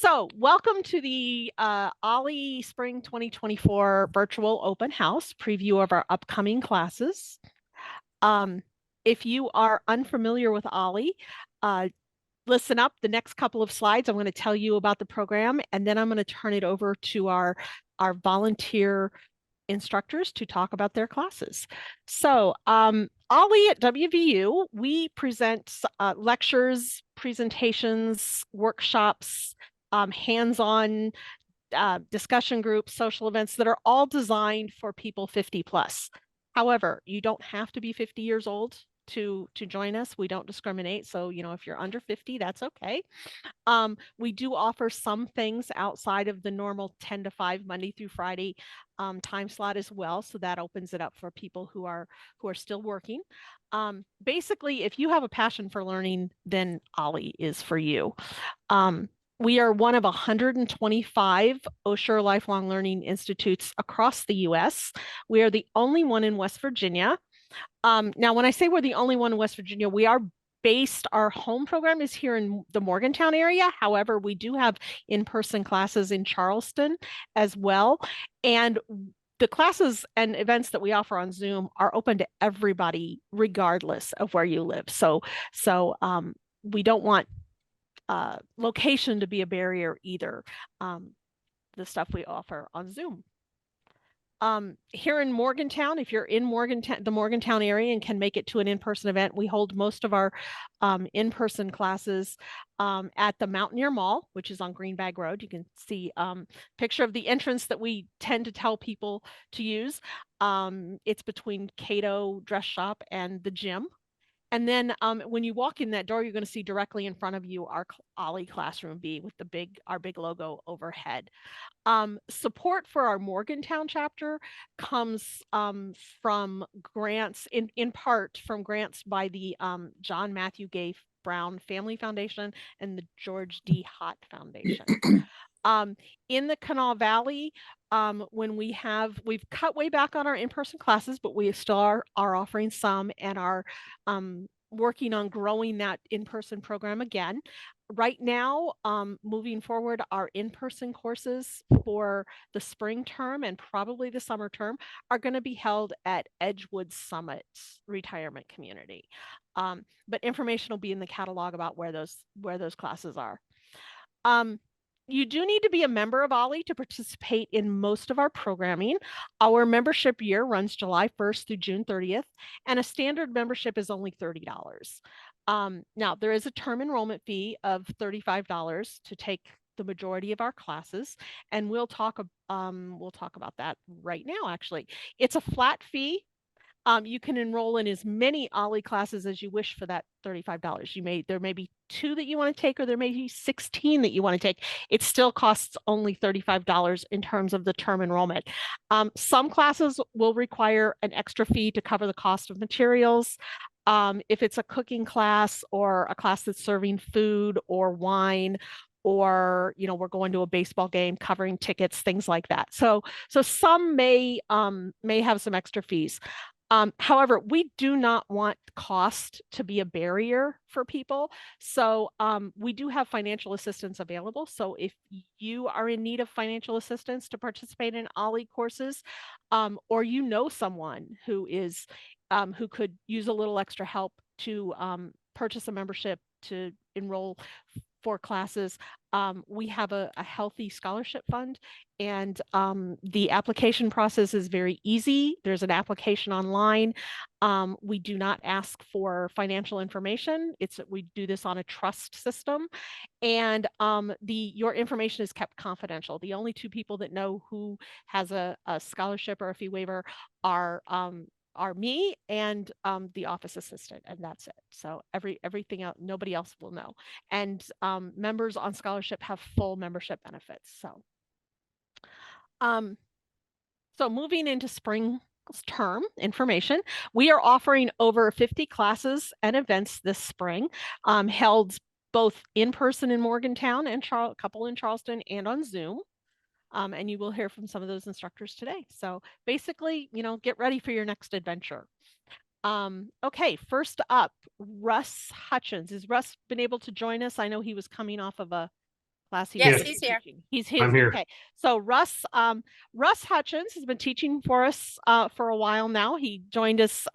So welcome to the OLLI Spring 2024 virtual open house preview of our upcoming classes. If you are unfamiliar with OLLI, listen up. The next couple of slides, I'm going to tell you about the program, and then I'm going to turn it over to our volunteer instructors to talk about their classes. So OLLI at WVU, we present lectures, presentations, workshops, hands-on discussion groups, social events that are all designed for people 50 plus. However, you don't have to be 50 years old to join us. We don't discriminate. So, if you're under 50, that's okay. We do offer some things outside of the normal 10 to 5 Monday through Friday time slot as well. So that opens it up for people who are still working. Basically, if you have a passion for learning, then OLLI is for you. We are one of 125 Osher Lifelong Learning Institutes across the US. We are the only one in West Virginia. Now, when I say we're the only one in West Virginia, we are based, our home program is here in the Morgantown area. However, we do have in-person classes in Charleston as well. And the classes and events that we offer on Zoom are open to everybody, regardless of where you live. So we don't want location to be a barrier either. The stuff we offer on Zoom. Here in Morgantown, if you're in the Morgantown area and can make it to an in-person event, we hold most of our in-person classes at the Mountaineer Mall, which is on Greenbag Road. You can see a picture of the entrance that we tend to tell people to use. It's between Cato Dress Shop and the gym. And then when you walk in that door, you're going to see directly in front of you our OLLI Classroom B with our big logo overhead. Support for our Morgantown chapter comes from grants, in part from grants by the John Matthew Gay Brown Family Foundation and the George D. Hott Foundation. In the Kanawha Valley, when we've cut way back on our in-person classes, but we still are offering some and are working on growing that in-person program again. Right now, moving forward, our in-person courses for the spring term and probably the summer term are going to be held at Edgewood Summit Retirement Community. But information will be in the catalog about where those classes are. You do need to be a member of OLLI to participate in most of our programming. Our membership year runs July 1st through June 30th, and a standard membership is only $30. Now, there is a term enrollment fee of $35 to take the majority of our classes, and we'll talk about that right now, actually. It's a flat fee. You can enroll in as many OLLI classes as you wish for that $35. There may be 2 that you want to take, or there may be 16 that you want to take. It still costs only $35 in terms of the term enrollment. Some classes will require an extra fee to cover the cost of materials. If it's a cooking class or a class that's serving food or wine, or we're going to a baseball game, covering tickets, things like that. So some may have some extra fees. However, we do not want cost to be a barrier for people. So we do have financial assistance available. So if you are in need of financial assistance to participate in OLLI courses, or someone who could use a little extra help to purchase a membership to enroll for classes, we have a healthy scholarship fund, and the application process is very easy. There's an application online. We do not ask for financial information. We do this on a trust system, and your information is kept confidential. The only 2 people that know who has a scholarship or a fee waiver are me and the office assistant, and that's it. So everything else, nobody else will know. And members on scholarship have full membership benefits. So moving into spring term information, we are offering over 50 classes and events this spring, held both in person in Morgantown and a couple in Charleston and on Zoom. And you will hear from some of those instructors today. So basically, get ready for your next adventure. Okay, first up, Russ Hutchins. Has Russ been able to join us? I know he was coming off of a class he Yes, was he's here. teaching. He's I'm here. okay. So Russ Hutchins has been teaching for us for a while now. He joined us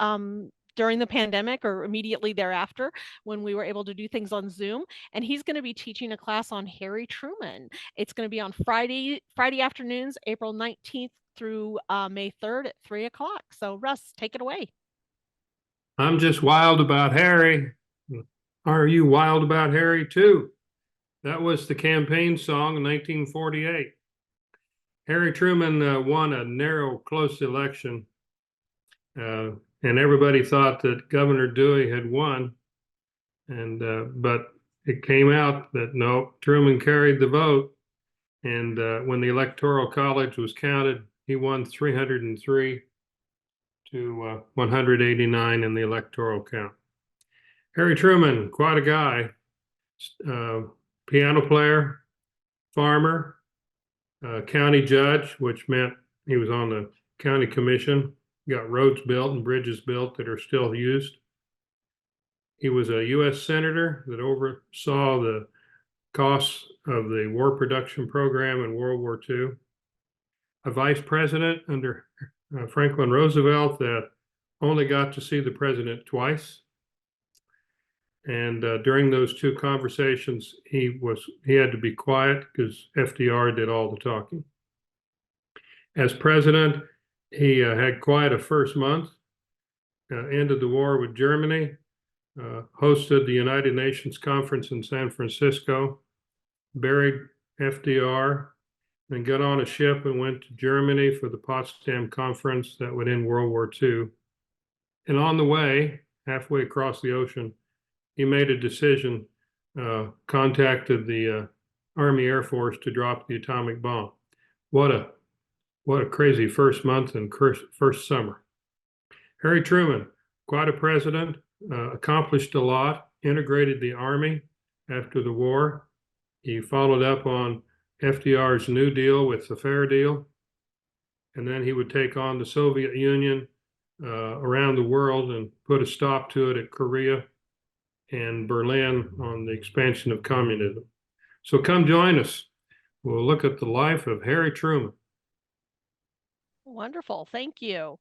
during the pandemic or immediately thereafter when we were able to do things on Zoom. And he's going to be teaching a class on Harry Truman. It's going to be on Friday afternoons, April 19th through May 3rd at 3 o'clock. So Russ, take it away. I'm just wild about Harry. Are you wild about Harry too? That was the campaign song in 1948. Harry Truman won a narrow, close election, and everybody thought that Governor Dewey had won. But it came out that no, Truman carried the vote. And when the Electoral College was counted, he won 303 to 189 in the electoral count. Harry Truman, quite a guy, piano player, farmer, county judge, which meant he was on the county commission, got roads built and bridges built that are still used. He was a U.S. senator that oversaw the costs of the war production program in World War II, a vice president under Franklin Roosevelt that only got to see the president twice. And during those two conversations, he had to be quiet because FDR did all the talking. As president, he had quite a first month, ended the war with Germany, hosted the United Nations conference in San Francisco, buried FDR, and got on a ship and went to Germany for the Potsdam Conference that would end World War II. And on the way, halfway across the ocean, he made a decision, contacted the Army Air Force to drop the atomic bomb. What a crazy first month and first summer. Harry Truman, quite a president, accomplished a lot, integrated the Army after the war. He followed up on FDR's New Deal with the Fair Deal. And then he would take on the Soviet Union around the world and put a stop to it at Korea and Berlin on the expansion of communism. So come join us. We'll look at the life of Harry Truman. Wonderful. Thank you.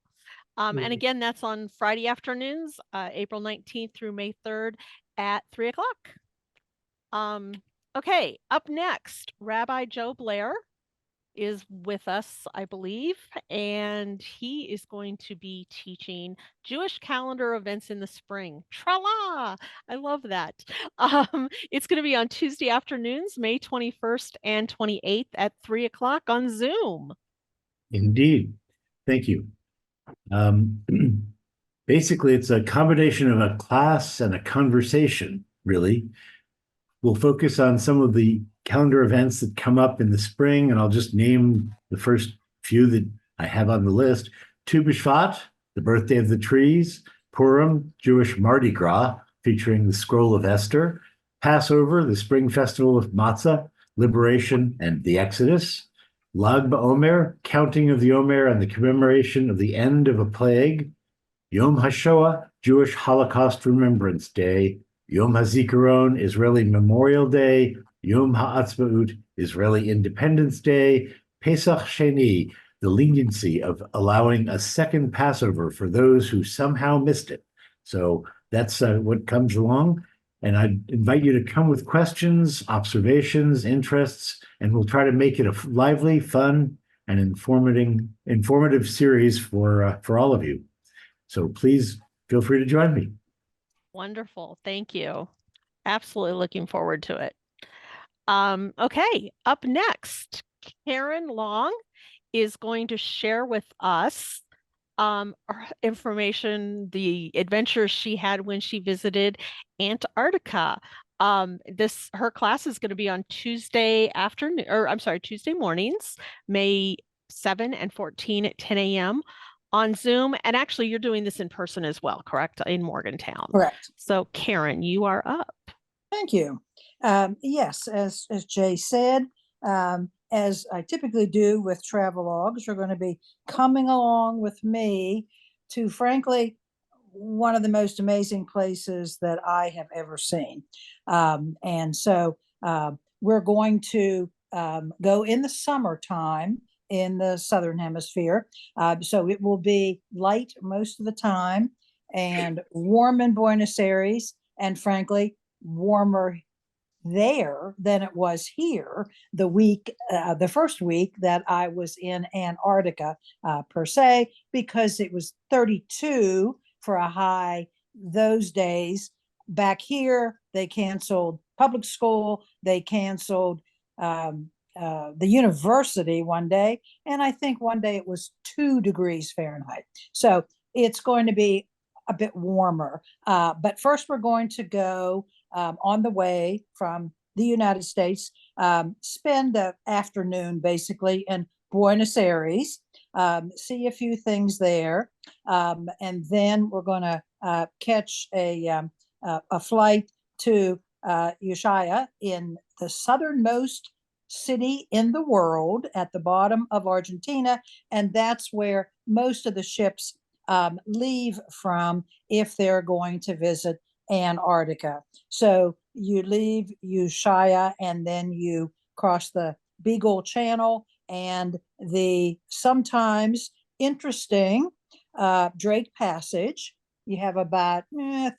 And again, that's on Friday afternoons, April 19th through May 3rd at 3 o'clock. Okay, up next, Rabbi Joe Blair is with us, I believe, and he is going to be teaching Jewish calendar events in the spring. Tra-la! I love that. It's going to be on Tuesday afternoons, May 21st and 28th at 3 o'clock on Zoom. Indeed. Thank you. Basically, it's a combination of a class and a conversation, really. We'll focus on some of the calendar events that come up in the spring, and I'll just name the first few that I have on the list. Tu B'Shvat, the birthday of the trees. Purim, Jewish Mardi Gras, featuring the Scroll of Esther. Passover, the spring festival of Matzah, liberation, and the Exodus. Lag BaOmer, counting of the Omer and the commemoration of the end of a plague. Yom HaShoah, Jewish Holocaust Remembrance Day. Yom HaZikaron, Israeli Memorial Day. Yom HaAtzmaut, Israeli Independence Day. Pesach Sheni, the leniency of allowing a second Passover for those who somehow missed it. So that's what comes along. And I invite you to come with questions, observations, interests, and we'll try to make it a lively, fun, and informative series for all of you. So please feel free to join me. Wonderful. Thank you. Absolutely looking forward to it. Okay, up next, Karen Long is going to share with us information, the adventures she had when she visited Antarctica. Her class is going to be on Tuesday mornings, May 7 and 14 at 10 a.m. on Zoom. And actually, you're doing this in person as well, correct? In Morgantown. Correct. So Karen, you are up. Thank you. Yes, as Jay said, as I typically do with travelogues, you're going to be coming along with me to, frankly, one of the most amazing places that I have ever seen. And so we're going to go in the summertime in the Southern Hemisphere. So it will be light most of the time and warm in Buenos Aires, and frankly, warmer there than it was here the first week that I was in Antarctica per se, because it was 32 for a high those days. Back here, they canceled public school, they canceled the university one day, and I think one day it was 2 degrees Fahrenheit. So it's going to be a bit warmer. But first, we're going to go on the way from the United States, spend the afternoon basically in Buenos Aires, see a few things there, and then we're going to catch a flight to Ushuaia, in the southernmost city in the world at the bottom of Argentina, and that's where most of the ships leave from if they're going to visit Antarctica. So you leave Ushuaia and then you cross the Beagle Channel and the sometimes interesting Drake Passage. You have about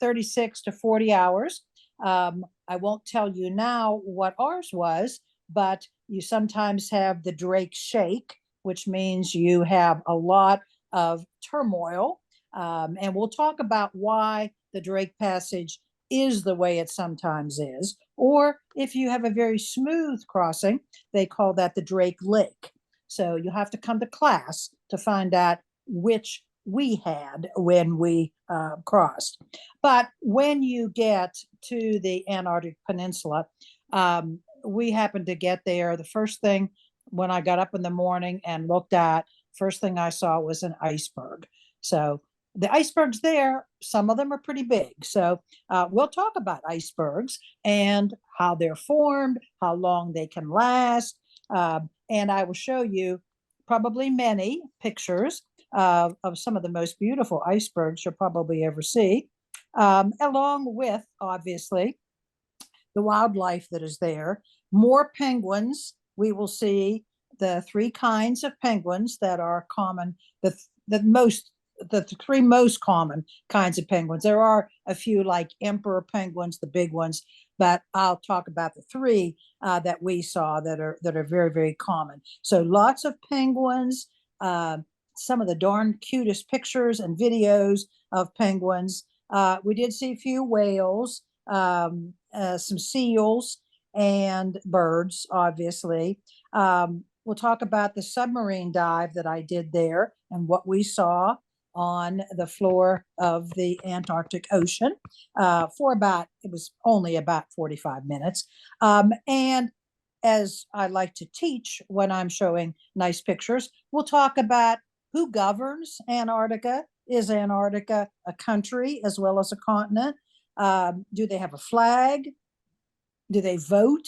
36 to 40 hours. I won't tell you now what ours was, but you sometimes have the Drake Shake, which means you have a lot of turmoil. And we'll talk about why the Drake Passage is the way it sometimes is. Or if you have a very smooth crossing, they call that the Drake Lick. So you'll have to come to class to find out which we had when we crossed. But when you get to the Antarctic Peninsula, we happened to get there. The first thing when I got up in the morning and looked at, first thing I saw was an iceberg. So the icebergs there, some of them are pretty big. So we'll talk about icebergs and how they're formed, how long they can last. And I will show you probably many pictures of some of the most beautiful icebergs you'll probably ever see, along with, obviously, the wildlife that is there. More penguins. We will see the 3 kinds of penguins that are common, the 3 most common kinds of penguins. There are a few like emperor penguins, the big ones, but I'll talk about the 3 that we saw that are very, very common. So lots of penguins, some of the darn cutest pictures and videos of penguins. We did see a few whales, some seals, and birds, obviously. We'll talk about the submarine dive that I did there and what we saw on the floor of the Antarctic Ocean it was only about 45 minutes. And as I like to teach when I'm showing nice pictures, we'll talk about who governs Antarctica. Is Antarctica a country as well as a continent? Do they have a flag? Do they vote?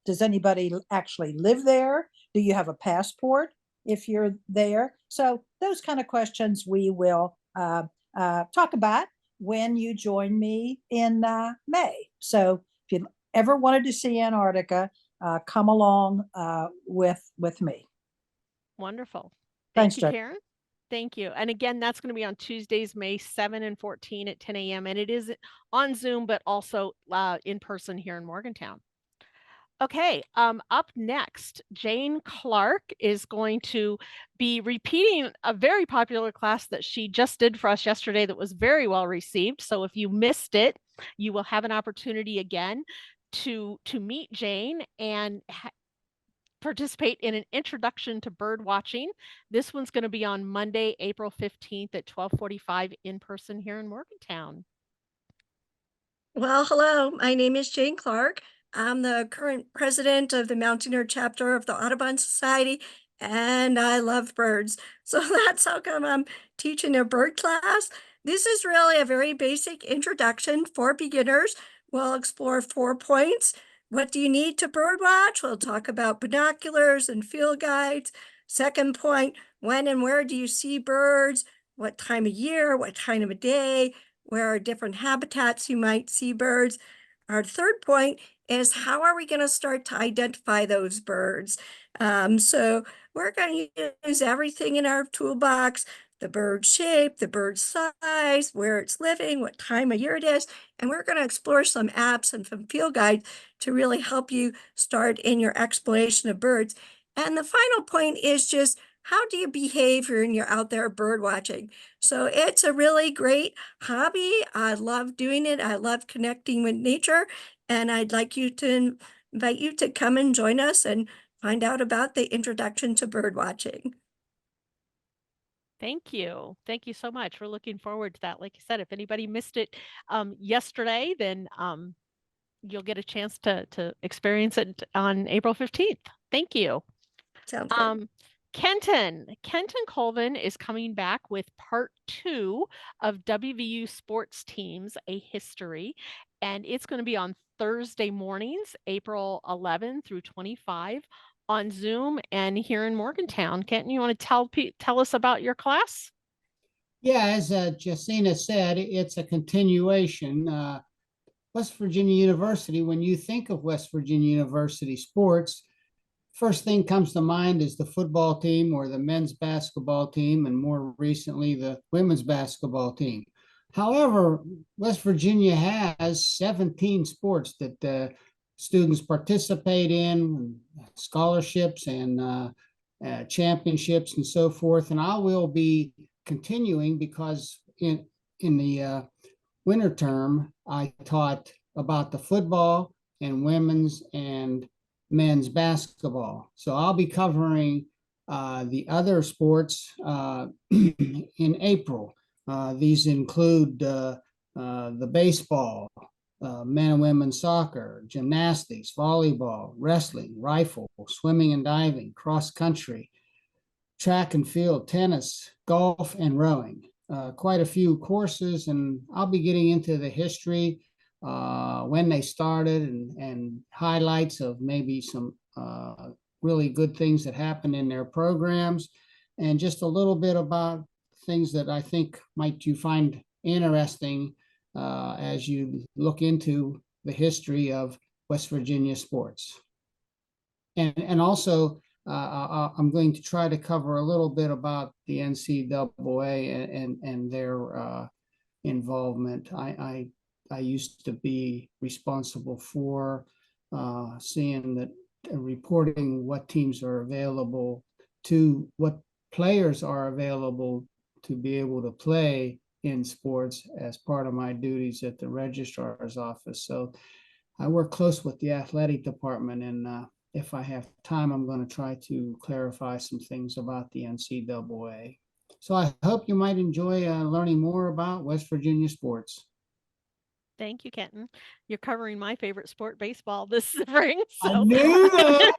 Does anybody actually live there? Do you have a passport if you're there? So those kind of questions we will talk about when you join me in May. So if you ever wanted to see Antarctica, come along with me. Wonderful. Thanks, Thank you, Judge. Karen. Thank you. And again, that's going to be on Tuesdays, May 7 and 14 at 10 a.m. And it is on Zoom, but also in person here in Morgantown. Okay, up next, Jane Clark is going to be repeating a very popular class that she just did for us yesterday that was very well received. So if you missed it, you will have an opportunity again to meet Jane and participate in an introduction to bird watching. This one's going to be on Monday, April 15th at 12:45 in person here in Morgantown. Well, hello, my name is Jane Clark. I'm the current president of the Mountaineer chapter of the Audubon Society, and I love birds. So that's how come I'm teaching a bird class. This is really a very basic introduction for beginners. We'll explore 4 points. What do you need to bird watch? We'll talk about binoculars and field guides. Second point, when and where do you see birds? What time of year? What time of day? Where are different habitats you might see birds? Our third point is how are we going to start to identify those birds? So we're going to use everything in our toolbox, the bird shape, the bird size, where it's living, what time of year it is, and we're going to explore some apps and some field guides to really help you start in your exploration of birds. And the final point is just how do you behave when you're out there bird watching? So it's a really great hobby. I love doing it. I love connecting with nature, and I'd like you to invite you to come and join us and find out about the introduction to bird watching. Thank you. Thank you so much. We're looking forward to that. Like I said, if anybody missed it yesterday, then you'll get a chance to experience it on April 15th. Thank you. Sounds good. Kenton Colvin is coming back with part 2 of WVU Sports Teams, A History, and it's going to be on Thursday mornings, April 11 through 25 on Zoom and here in Morgantown. Kenton, you want to tell us about your class? Yeah, as Jacina said, it's a continuation. West Virginia University, when you think of West Virginia University sports, first thing comes to mind is the football team or the men's basketball team, and more recently, the women's basketball team. However, West Virginia has 17 sports that students participate in, scholarships and championships and so forth. And I will be continuing because in the winter term, I taught about the football and women's and men's basketball. So I'll be covering the other sports in April. These include the baseball, men and women's soccer, gymnastics, volleyball, wrestling, rifle, swimming and diving, cross country, track and field, tennis, golf, and rowing. Quite a few courses, and I'll be getting into the history, when they started, and highlights of maybe some really good things that happened in their programs, and just a little bit about things that I think might you find interesting as you look into the history of West Virginia sports. And also, I'm going to try to cover a little bit about the NCAA and their involvement. I used to be responsible for seeing that, reporting what teams are available, to what players are available to be able to play in sports as part of my duties at the registrar's office. So I work close with the athletic department, and if I have time, I'm going to try to clarify some things about the NCAA. So I hope you might enjoy learning more about West Virginia sports. Thank you, Kenton. You're covering my favorite sport, baseball, this spring. So. I knew that.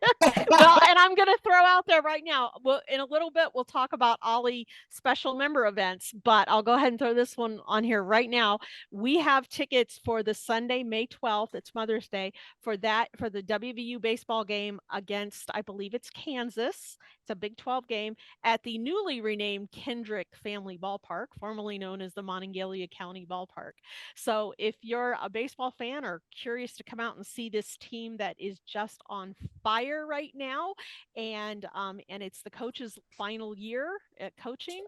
Well, and I'm going to throw out there right now, well, in a little bit, we'll talk about OLLI special member events, but I'll go ahead and throw this one on here right now. We have tickets for the Sunday, May 12th, it's Mother's Day, for the WVU baseball game against, I believe it's Kansas. It's a Big 12 game at the newly renamed Kendrick Family Ballpark, formerly known as the Monongalia County Ballpark. So if you're a baseball fan or curious to come out and see this team that is just on fire right now, and it's the coach's final year at coaching,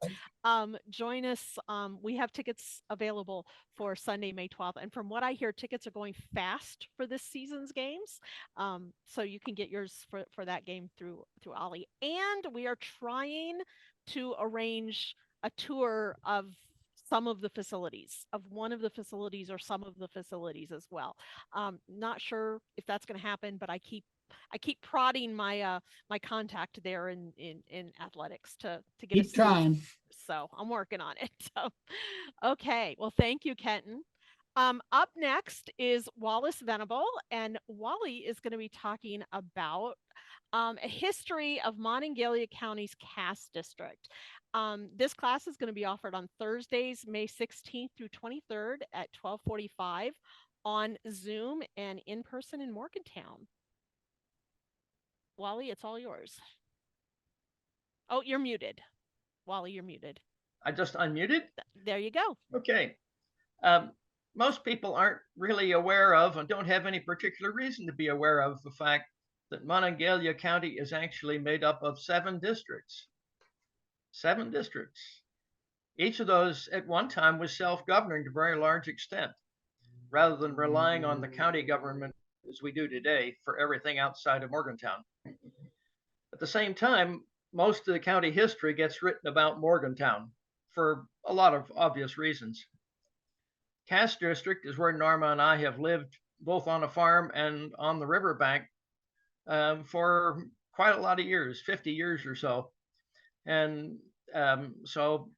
join us. We have tickets available for Sunday, May 12th. And from what I hear, tickets are going fast for this season's games. So you can get yours for that game through OLLI. And we are trying to arrange a tour of some of the facilities, of one of the facilities or some of the facilities as well. Not sure if that's going to happen, but I keep prodding my my contact there in athletics to get Keep trying. So I'm working on it. So, okay. Well, thank you, Kenton. Up next is Wallace Venable, and Wally is going to be talking about a history of Monongalia County's Cass District. This class is going to be offered on Thursdays, May 16th through 23rd at 12:45 on Zoom and in person in Morgantown. Wally, it's all yours. Oh, you're muted. Wally, you're muted. I just unmuted? There you go. Okay. most people aren't really aware of and don't have any particular reason to be aware of the fact that Monongalia County is actually made up of 7 districts. 7 districts. Each of those at one time was self-governing to a very large extent, rather than relying on the county government as we do today for everything outside of Morgantown. At the same time, most of the county history gets written about Morgantown for a lot of obvious reasons. Cass District is where Norma and I have lived both on a farm and on the riverbank for quite a lot of years, 50 years or so. And so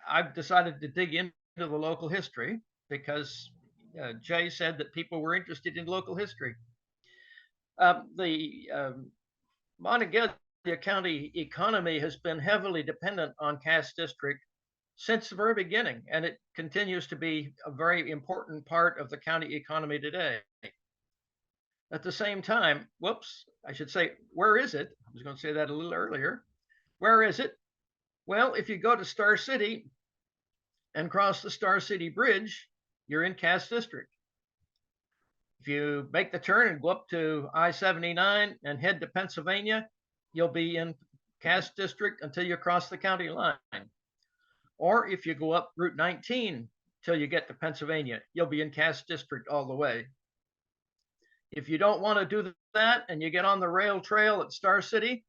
I've decided to dig into the local history because Jay said that people were interested in local history. The Monongalia County economy has been heavily dependent on Cass District since the very beginning, and it continues to be a very important part of the county economy today. At the same time, whoops, I should say, where is it? I was going to say that a little earlier. Where is it? Well, if you go to Star City and cross the Star City Bridge, you're in Cass District. If you make the turn and go up to I-79 and head to Pennsylvania, you'll be in Cass District until you cross the county line. Or if you go up Route 19 till you get to Pennsylvania, you'll be in Cass District all the way. If you don't want to do that and you get on the rail trail at Star City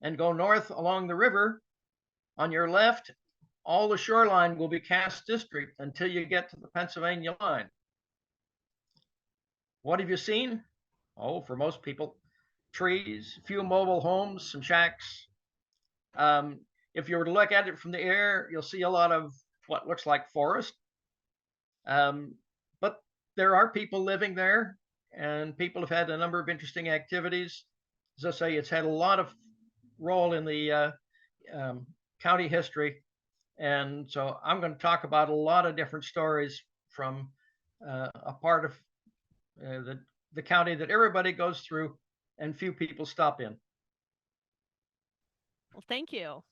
and go north along the river, on your left, all the shoreline will be Cass District until you get to the Pennsylvania line. What have you seen? Oh, for most people, trees, a few mobile homes, some shacks. If you were to look at it from the air, you'll see a lot of what looks like forest. But there are people living there, and people have had a number of interesting activities. As I say, it's had a lot of role in the county history. And so I'm going to talk about a lot of different stories from a part of the county that everybody goes through and few people stop in. Well, thank you.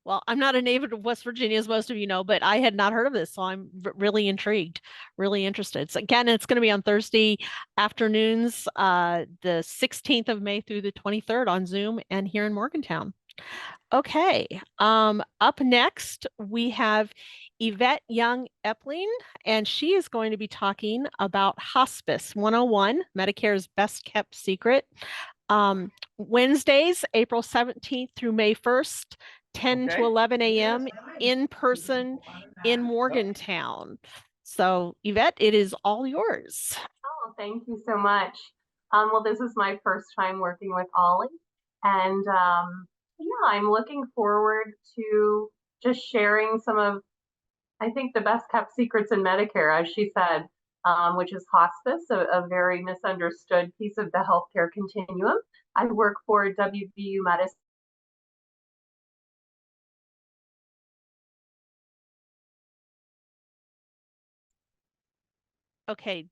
Well, I'm not a native of West Virginia, as most of you know, but I had not heard of this, so I'm really intrigued, really interested. So again, it's going to be on Thursday afternoons, the 16th of May through the 23rd on Zoom and here in Morgantown. Okay, up next we have Yvette Young Epling, and she is going to be talking about Hospice 101, Medicare's best kept secret. Wednesdays, April 17th through May 1st, 10 to 11 a.m. in person in Morgantown. So Yvette, it is all yours. Oh, thank you so much. Well, this is my first time working with OLLI, and yeah, I'm looking forward to just sharing some of, I think, the best kept secrets in Medicare, as she said, which is hospice, a very misunderstood piece of the healthcare continuum. I work for WVU Medicine. Okay,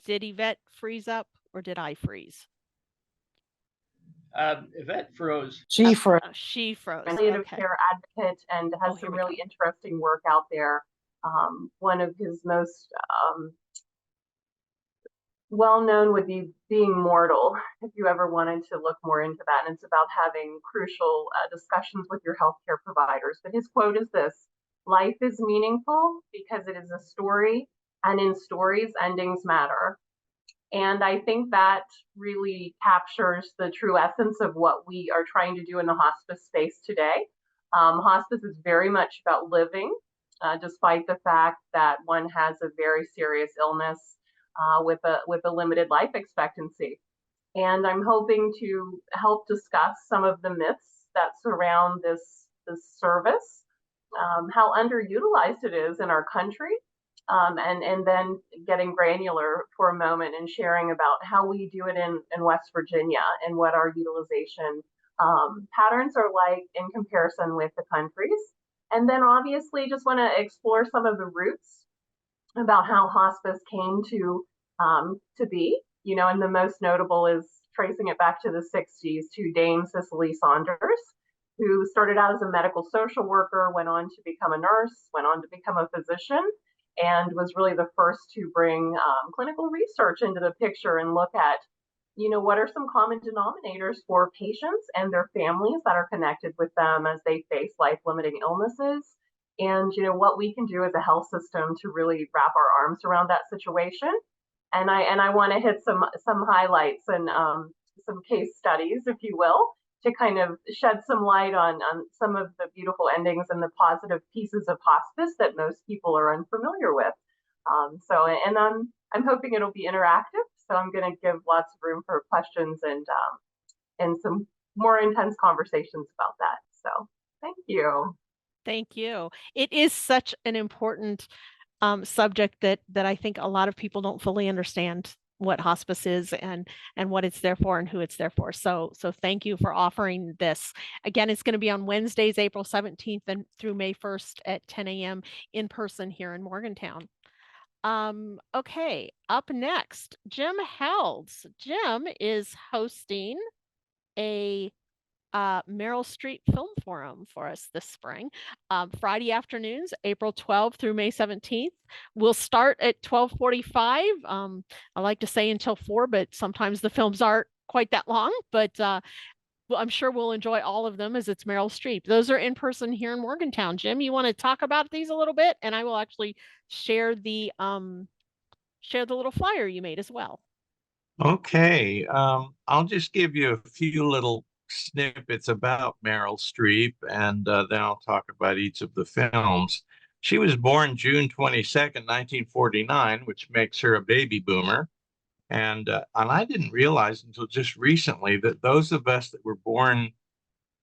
did Yvette freeze up or did I freeze? Yvette froze. She froze. She froze. Palliative Okay. care advocate and has some really interesting work out there. One of his most well-known would be Being Mortal, if you ever wanted to look more into that. And it's about having crucial discussions with your healthcare providers. But his quote is this: "Life is meaningful because it is a story, and in stories, endings matter." And I think that really captures the true essence of what we are trying to do in the hospice space today. Hospice is very much about living, despite the fact that one has a very serious illness with a limited life expectancy. And I'm hoping to help discuss some of the myths that surround this service, how underutilized it is in our country, and then getting granular for a moment and sharing about how we do it in West Virginia and what our utilization patterns are like in comparison with the countries. And then obviously just want to explore some of the roots about how hospice came to be, you know, and the most notable is tracing it back to the 60s to Dame Cicely Saunders, who started out as a medical social worker, went on to become a nurse, went on to become a physician, and was really the first to bring clinical research into the picture and look at, what are some common denominators for patients and their families that are connected with them as they face life-limiting illnesses, and what we can do as a health system to really wrap our arms around that situation. And I want to hit some highlights and some case studies, if you will, to kind of shed some light on some of the beautiful endings and the positive pieces of hospice that most people are unfamiliar with. I'm hoping it'll be interactive, so I'm going to give lots of room for questions and some more intense conversations about that. So thank you. Thank you. It is such an important subject that I think a lot of people don't fully understand what hospice is and what it's there for and who it's there for. So thank you for offering this. Again, it's going to be on Wednesdays, April 17th and through May 1st at 10 a.m. in person here in Morgantown. Okay, up next, Jim Helds. Jim is hosting a Meryl Streep Film Forum for us this spring. Friday afternoons, April 12th through May 17th. We'll start at 12:45. I like to say until 4, but sometimes the films aren't quite that long, but well, I'm sure we'll enjoy all of them as it's Meryl Streep. Those are in person here in Morgantown. Jim, you want to talk about these a little bit? And I will actually share the little flyer you made as well. Okay, I'll just give you a few little snippets about Meryl Streep, and then I'll talk about each of the films. She was born June 22nd, 1949, which makes her a baby boomer. And I didn't realize until just recently that those of us that were born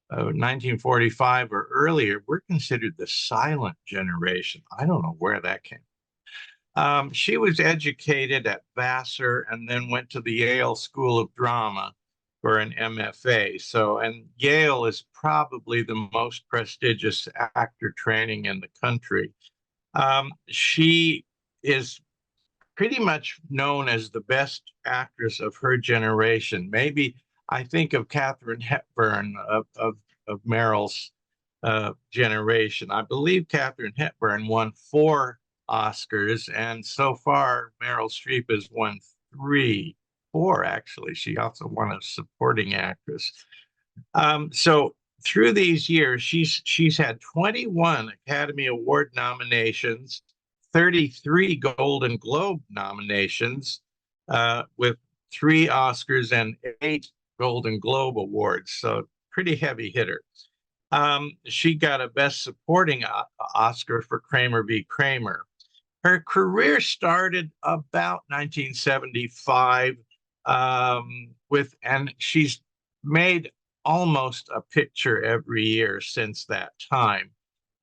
1945 or earlier, we're considered the silent generation. I don't know where that came. She was educated at Vassar and then went to the Yale School of Drama for an MFA. And Yale is probably the most prestigious actor training in the country. She is pretty much known as the best actress of her generation. Maybe I think of Katharine Hepburn of Meryl's generation. I believe Katharine Hepburn won 4 Oscars, and so far Meryl Streep has won 4 actually. She also won a supporting actress. So through these years, she's had 21 Academy Award nominations, 33 Golden Globe nominations, with 3 Oscars and 8 Golden Globe Awards. So pretty heavy hitter. She got a Best Supporting Oscar for Kramer v. Kramer. Her career started about 1975 and she's made almost a picture every year since that time.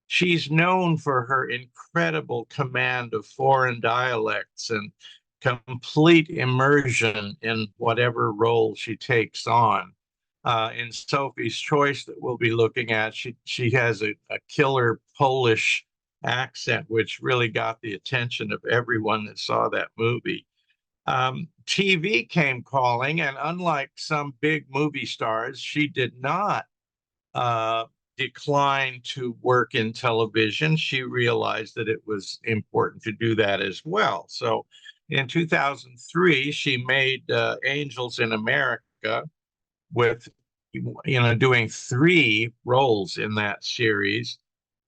She's known for her incredible command of foreign dialects and complete immersion in whatever role she takes on. In Sophie's Choice that we'll be looking at, she has a killer Polish accent, which really got the attention of everyone that saw that movie. TV came calling, and unlike some big movie stars, she did not decline to work in television. She realized that it was important to do that as well. So in 2003, she made Angels in America with, doing 3 roles in that series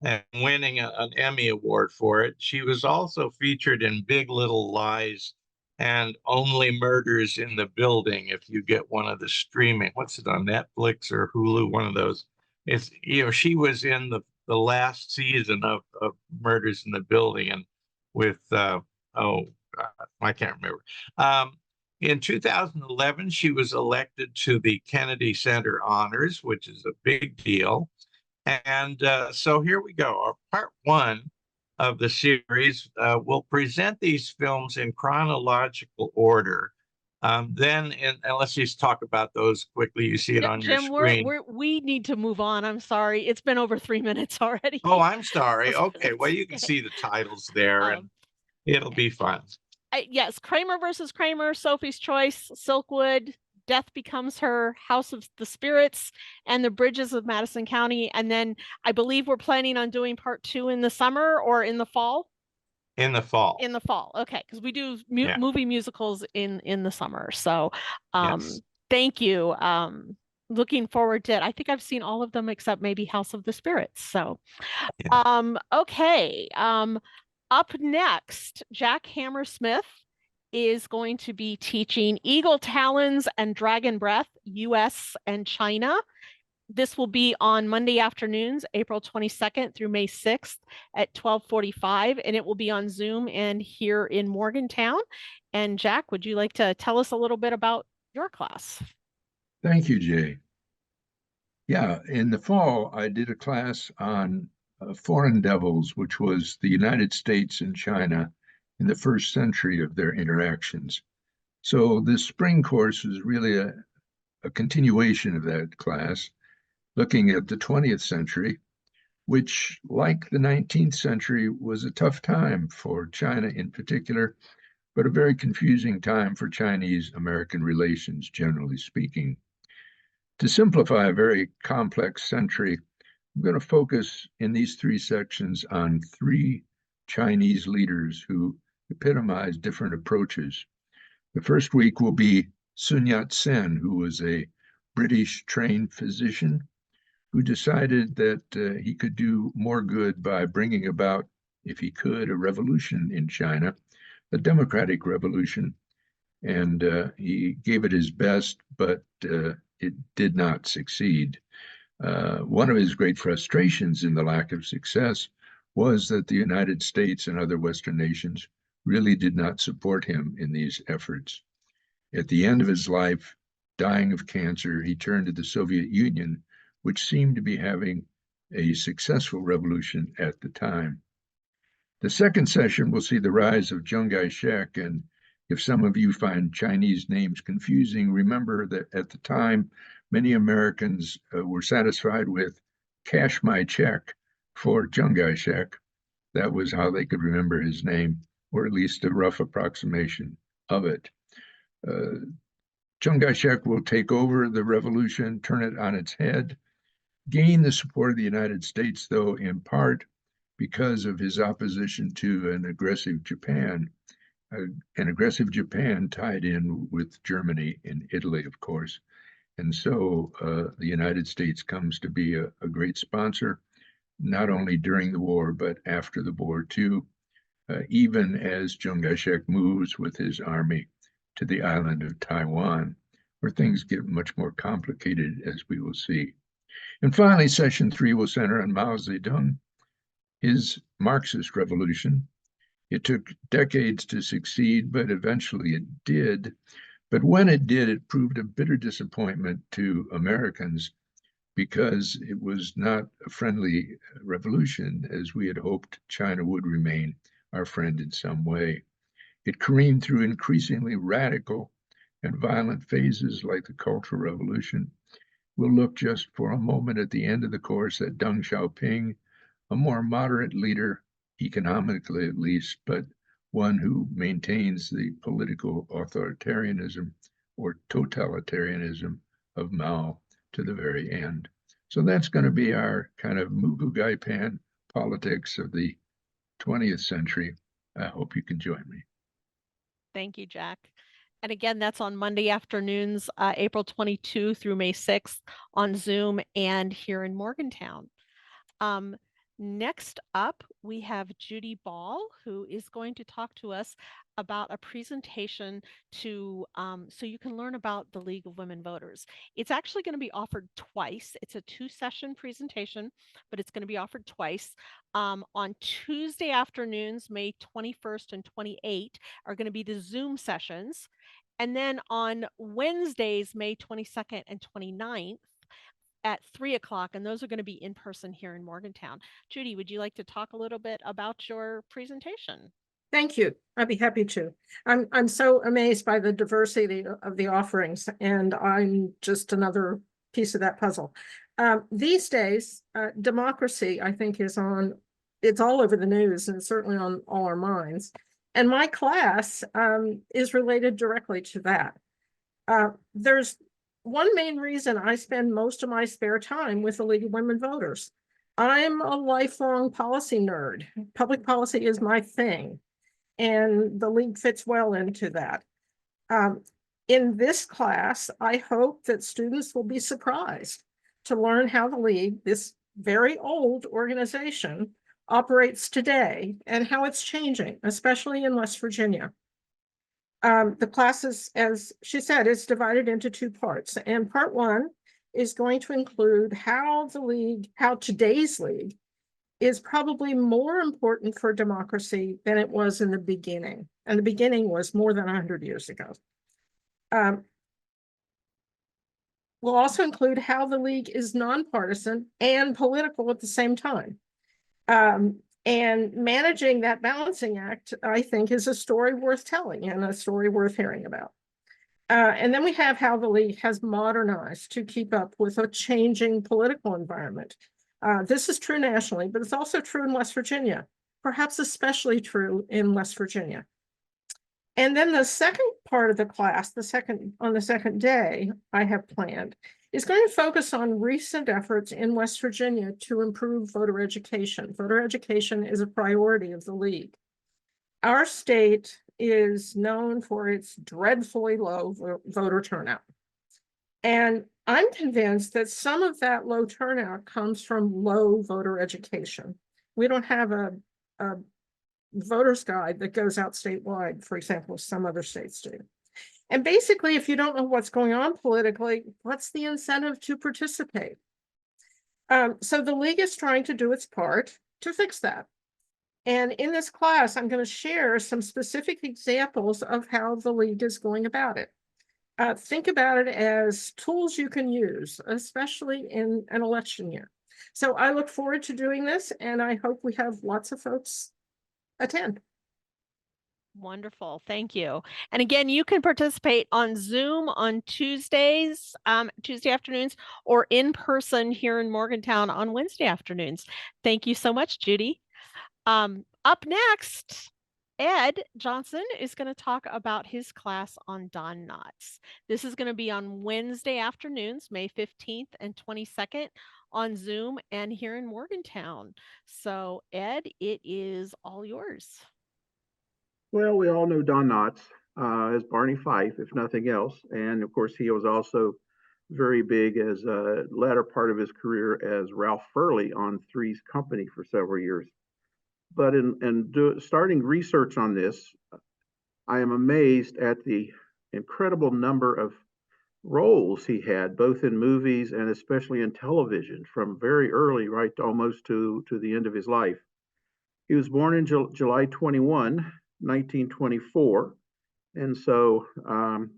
and winning an Emmy Award for it. She was also featured in Big Little Lies and Only Murders in the Building. If you get one of the streaming, what's it on Netflix or Hulu, one of those. It's, she was in the last season of Murders in the Building, and with, I can't remember. In 2011, she was elected to the Kennedy Center Honors, which is a big deal. And so here we go. Our part 1 of the series will present these films in chronological order. And let's just talk about those quickly. You see it on your screen. We need to move on. I'm sorry. It's been over 3 minutes already. Oh, I'm sorry. Okay, well, you can see the titles there, and it'll be fun. Yes, Kramer versus Kramer, Sophie's Choice, Silkwood, Death Becomes Her, House of the Spirits, and The Bridges of Madison County. And then I believe we're planning on doing part 2 in the summer or in the fall. In the fall. In the fall. Okay, because we do Yeah. movie musicals in the summer. So Yes. thank you. Looking forward to it. I think I've seen all of them except maybe House of the Spirits. So Yeah. okay. Up next, Jack Hammersmith is going to be teaching Eagle Talons and Dragon Breath, US and China. This will be on Monday afternoons, April 22nd through May 6th at 12:45, and it will be on Zoom and here in Morgantown. And Jack, would you like to tell us a little bit about your class? Thank you, Jay. Yeah, in the fall, I did a class on foreign devils, which was the United States and China in the first century of their interactions. So this spring course is really a continuation of that class, looking at the 20th century, which, like the 19th century, was a tough time for China in particular, but a very confusing time for Chinese-American relations, generally speaking. To simplify a very complex century, I'm going to focus in these three sections on three Chinese leaders who epitomize different approaches. The first week will be Sun Yat-sen, who was a British trained physician who decided that he could do more good by bringing about, if he could, a revolution in China, a democratic revolution. And he gave it his best, but it did not succeed. One of his great frustrations in the lack of success was that the United States and other Western nations really did not support him in these efforts. At the end of his life, dying of cancer, he turned to the Soviet Union, which seemed to be having a successful revolution at the time. The second session will see the rise of Chiang Kai-shek, and if some of you find Chinese names confusing, remember that at the time, many Americans were satisfied with cash my check for Chiang Kai-shek. That was how they could remember his name, or at least a rough approximation of it. Chiang Kai-shek will take over the revolution, turn it on its head, gain the support of the United States, though, in part because of his opposition to an aggressive Japan. An aggressive Japan tied in with Germany and Italy, of course. And so the United States comes to be a great sponsor, not only during the war, but after the war too, even as Chiang Kai-shek moves with his army to the island of Taiwan, where things get much more complicated, as we will see. And finally, session 3 will center on Mao Zedong, his Marxist revolution. It took decades to succeed, but eventually it did. But when it did, it proved a bitter disappointment to Americans because it was not a friendly revolution, as we had hoped China would remain our friend in some way. It careened through increasingly radical and violent phases like the Cultural Revolution. We'll look just for a moment at the end of the course at Deng Xiaoping, a more moderate leader, economically at least, but one who maintains the political authoritarianism or totalitarianism of Mao to the very end. So that's going to be our kind of Mugu Gaipan politics of the 20th century. I hope you can join me. Thank you, Jack. And again, that's on Monday afternoons, April 22 through May 6th on Zoom and here in Morgantown. Next up, we have Judy Ball, who is going to talk to us about a presentation to so you can learn about the League of Women Voters. It's actually going to be offered twice. It's a 2-session presentation, but it's going to be offered twice. On Tuesday afternoons, May 21st and 28th, are going to be the Zoom sessions. And then on Wednesdays, May 22nd and 29th, at 3 o'clock, and those are going to be in person here in Morgantown. Judy, would you like to talk a little bit about your presentation? Thank you. I'd be happy to. I'm so amazed by the diversity of the offerings, and I'm just another piece of that puzzle. These days, democracy, I think, it's all over the news and certainly on all our minds. And my class is related directly to that. There's one main reason I spend most of my spare time with the League of Women Voters. I'm a lifelong policy nerd. Public policy is my thing. and the league fits well into that. In this class, I hope that students will be surprised to learn how the league, this very old organization, operates today and how it's changing, especially in West Virginia. The class is, as she said, is divided into two parts, and part one is going to include how today's league is probably more important for democracy than it was in the beginning. And the beginning was more than 100 years ago. We'll also include how the league is nonpartisan and political at the same time. And managing that balancing act, I think, is a story worth telling and a story worth hearing about. And then we have how the league has modernized to keep up with a changing political environment. This is true nationally, but it's also true in West Virginia, perhaps especially true in West Virginia. And then the second part of the class, on the second day I have planned, is going to focus on recent efforts in West Virginia to improve voter education. Voter education is a priority of the league. Our state is known for its dreadfully low voter turnout. And I'm convinced that some of that low turnout comes from low voter education. We don't have a voter's guide that goes out statewide, for example, some other states do. And basically, if you don't know what's going on politically, what's the incentive to participate? So the league is trying to do its part to fix that. And in this class, I'm going to share some specific examples of how the league is going about it. Think about it as tools you can use, especially in an election year. So I look forward to doing this, and I hope we have lots of folks attend. Wonderful. Thank you. And again, you can participate on Zoom on Tuesdays, Tuesday afternoons, or in person here in Morgantown on Wednesday afternoons. Thank you so much, Judy. Up next, Ed Johnson is going to talk about his class on Don Knotts. This is going to be on Wednesday afternoons, May 15th and 22nd on Zoom and here in Morgantown. So Ed, it is all yours. Well, we all know Don Knotts as Barney Fife, if nothing else. And of course, he was also very big as a latter part of his career as Ralph Furley on Three's Company for several years. But starting research on this, I am amazed at the incredible number of roles he had, both in movies and especially in television, from very early, right, almost to the end of his life. He was born in July 21, 1924. And so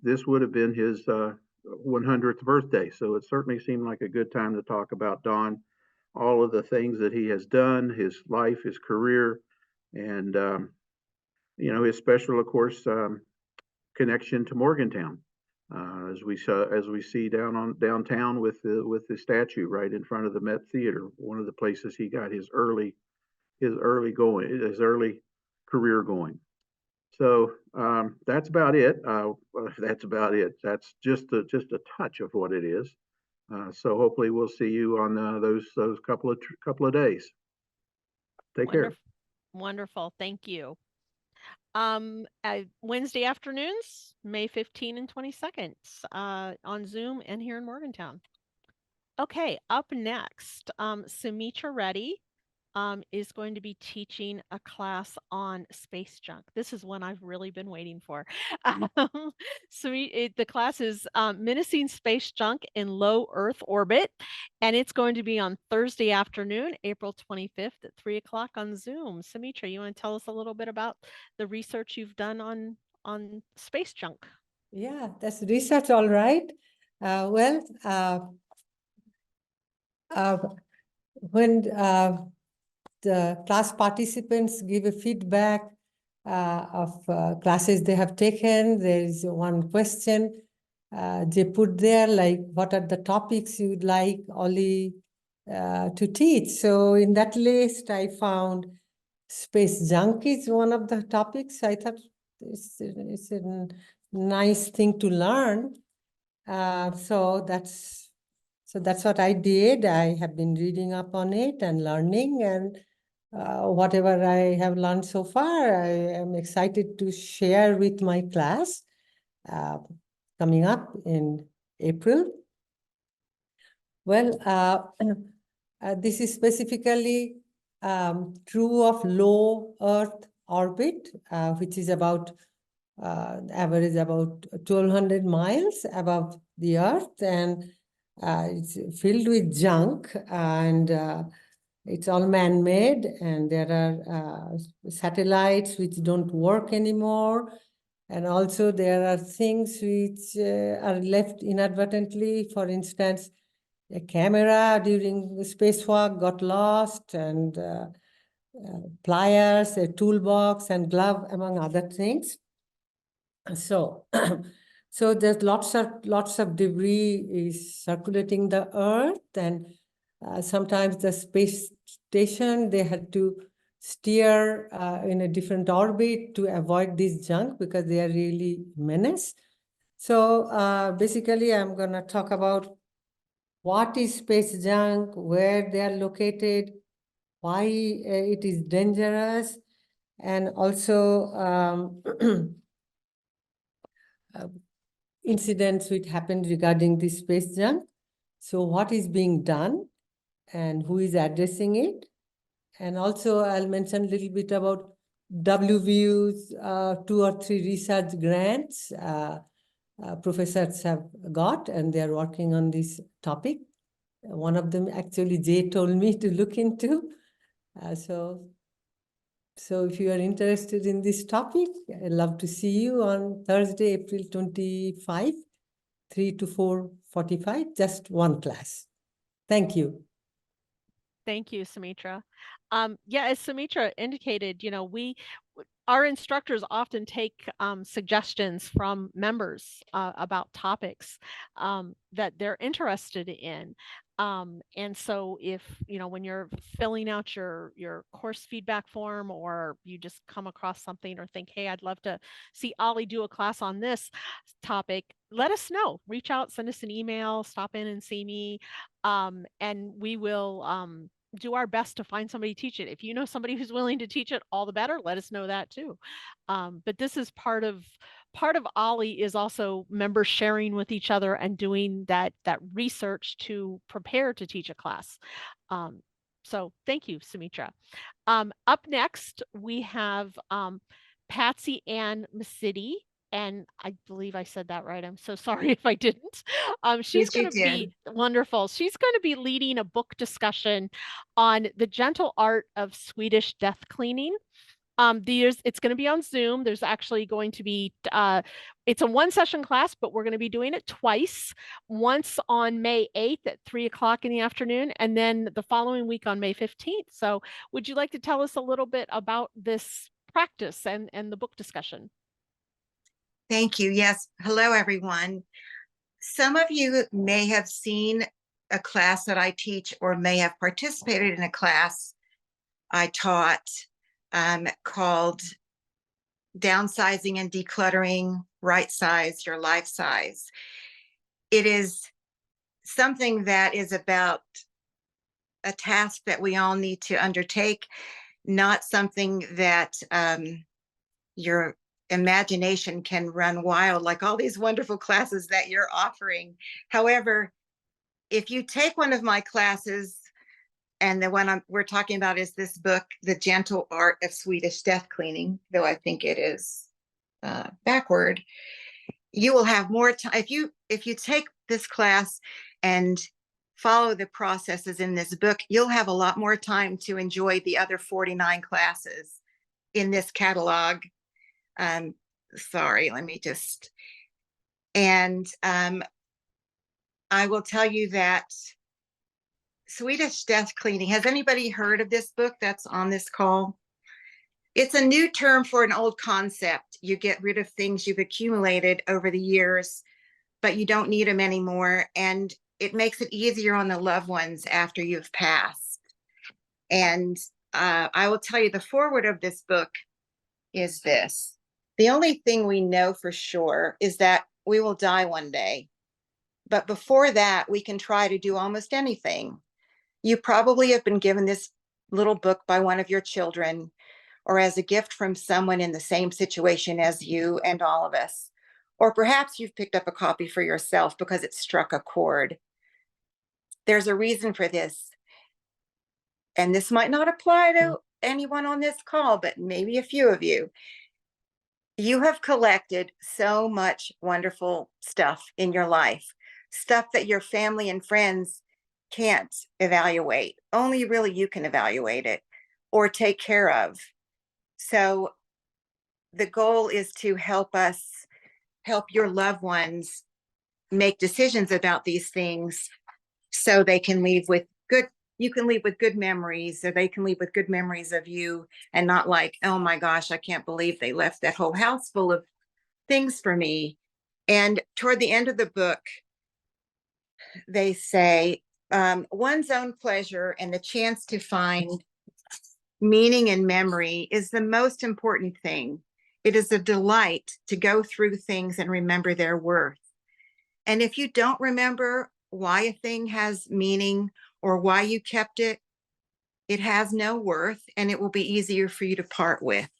this would have been his 100th birthday. So it certainly seemed like a good time to talk about Don, all of the things that he has done, his life, his career, and, his special, of course, connection to Morgantown. As we see downtown with the statue right in front of the Met Theater, one of the places he got his early career going. So that's about it. That's just a touch of what it is. So hopefully we'll see you on those couple of days. Take care. Wonderful. Thank you. Wednesday afternoons, May 15 and 22nd, on Zoom and here in Morgantown. Okay, up next, Sumitra Reddy is going to be teaching a class on space junk. This is one I've really been waiting for. The class is Menacing Space Junk in Low Earth Orbit, and it's going to be on Thursday afternoon, April 25th at 3 o'clock on Zoom. Sumitra, you want to tell us a little bit about the research you've done on space junk? Yeah, that's research, all right. When the class participants give a feedback of classes they have taken, there is one question they put there, like, what are the topics you would like OLLI to teach? So in that list, I found space junk is one of the topics. I thought it's a nice thing to learn. So that's what I did. I have been reading up on it and learning, and whatever I have learned so far, I am excited to share with my class coming up in April. Well, this is specifically true of low Earth orbit, which is about average about 1,200 miles above the Earth, and it's filled with junk, and it's all man-made, and there are satellites which don't work anymore. And also there are things which are left inadvertently. For instance, a camera during the spacewalk got lost, and pliers, a toolbox, and glove, among other things. So, so there's lots of debris is circulating the Earth, and sometimes the space station, they had to steer in a different orbit to avoid this junk because they are really menace. So basically, I'm going to talk about what is space junk, where they are located, why it is dangerous, and also incidents which happened regarding this space junk. So what is being done and who is addressing it? And also I'll mention a little bit about WVU's 2 or 3 research grants professors have got, and they're working on this topic. One of them actually Jay told me to look into. So if you are interested in this topic, I'd love to see you on Thursday, April 25, 3 to 4:45, just one class. Thank you. Thank you, Sumitra. Yeah, as Sumitra indicated, our instructors often take suggestions from members about topics that they're interested in. And so if, when you're filling out your course feedback form, or you just come across something or think, hey, I'd love to see OLLI do a class on this topic, let us know. Reach out, send us an email, stop in and see me, and we will do our best to find somebody to teach it. If you know somebody who's willing to teach it, all the better. Let us know that too. But this is part of OLLI is also members sharing with each other and doing that research to prepare to teach a class. So thank you, Sumitra. Up next, we have Patsy Ann Masidi, and I believe I said that right. I'm so sorry if I didn't. She's going to be wonderful. She's going to be leading a book discussion on the gentle art of Swedish death cleaning. It's going to be on Zoom. There's actually going to be, it's a 1-session class, but we're going to be doing it twice, once on May 8th at 3:00 in the afternoon, and then the following week on May 15th. So would you like to tell us a little bit about this practice and the book discussion? Thank you. Yes. Hello, everyone. Some of you may have seen a class that I teach, or may have participated in a class I taught called Downsizing and Decluttering, Right Size Your Life Size. It is something that is about a task that we all need to undertake, not something that your imagination can run wild like all these wonderful classes that you're offering. However, if you take one of my classes, and the one we're talking about is this book, The Gentle Art of Swedish Death Cleaning, though I think it is backward, you will have more time. If you take this class and follow the processes in this book, you'll have a lot more time to enjoy the other 49 classes in this catalog. Sorry, let me just, and I will tell you that Swedish Death Cleaning, has anybody heard of this book that's on this call? It's a new term for an old concept. You get rid of things you've accumulated over the years, but you don't need them anymore. And it makes it easier on the loved ones after you've passed. And I will tell you, the foreword of this book is this: the only thing we know for sure is that we will die one day. But before that, we can try to do almost anything. You probably have been given this little book by one of your children, or as a gift from someone in the same situation as you and all of us. Or perhaps you've picked up a copy for yourself because it struck a chord. There's a reason for this. And this might not apply to anyone on this call, but maybe a few of you. You have collected so much wonderful stuff in your life, stuff that your family and friends can't evaluate. Only really you can evaluate it or take care of. So the goal is to help your loved ones make decisions about these things so they can leave with good, you can leave with good memories, or they can leave with good memories of you and not like, oh my gosh, I can't believe they left that whole house full of things for me. And toward the end of the book, they say, one's own pleasure and the chance to find meaning and memory is the most important thing. It is a delight to go through things and remember their worth. And if you don't remember why a thing has meaning or why you kept it, it has no worth and it will be easier for you to part with.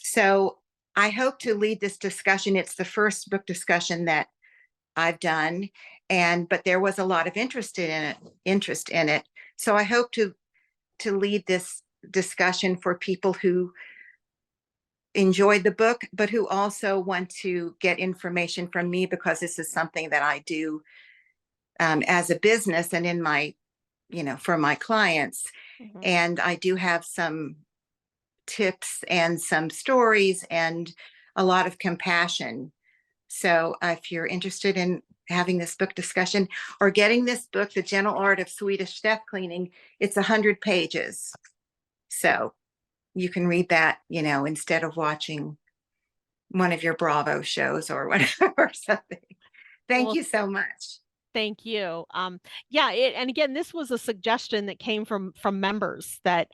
So I hope to lead this discussion. It's the first book discussion that I've done, but there was a lot of interest in it. So I hope to lead this discussion for people who enjoyed the book, but who also want to get information from me, because this is something that I do as a business and in my, for my clients. Mm-hmm. And I do have some tips and some stories and a lot of compassion. So if you're interested in having this book discussion or getting this book, The Gentle Art of Swedish Death Cleaning, it's 100 pages. So you can read that, instead of watching one of your Bravo shows or whatever or something. Thank you so much. Thank you. Yeah, and again, this was a suggestion that came from members that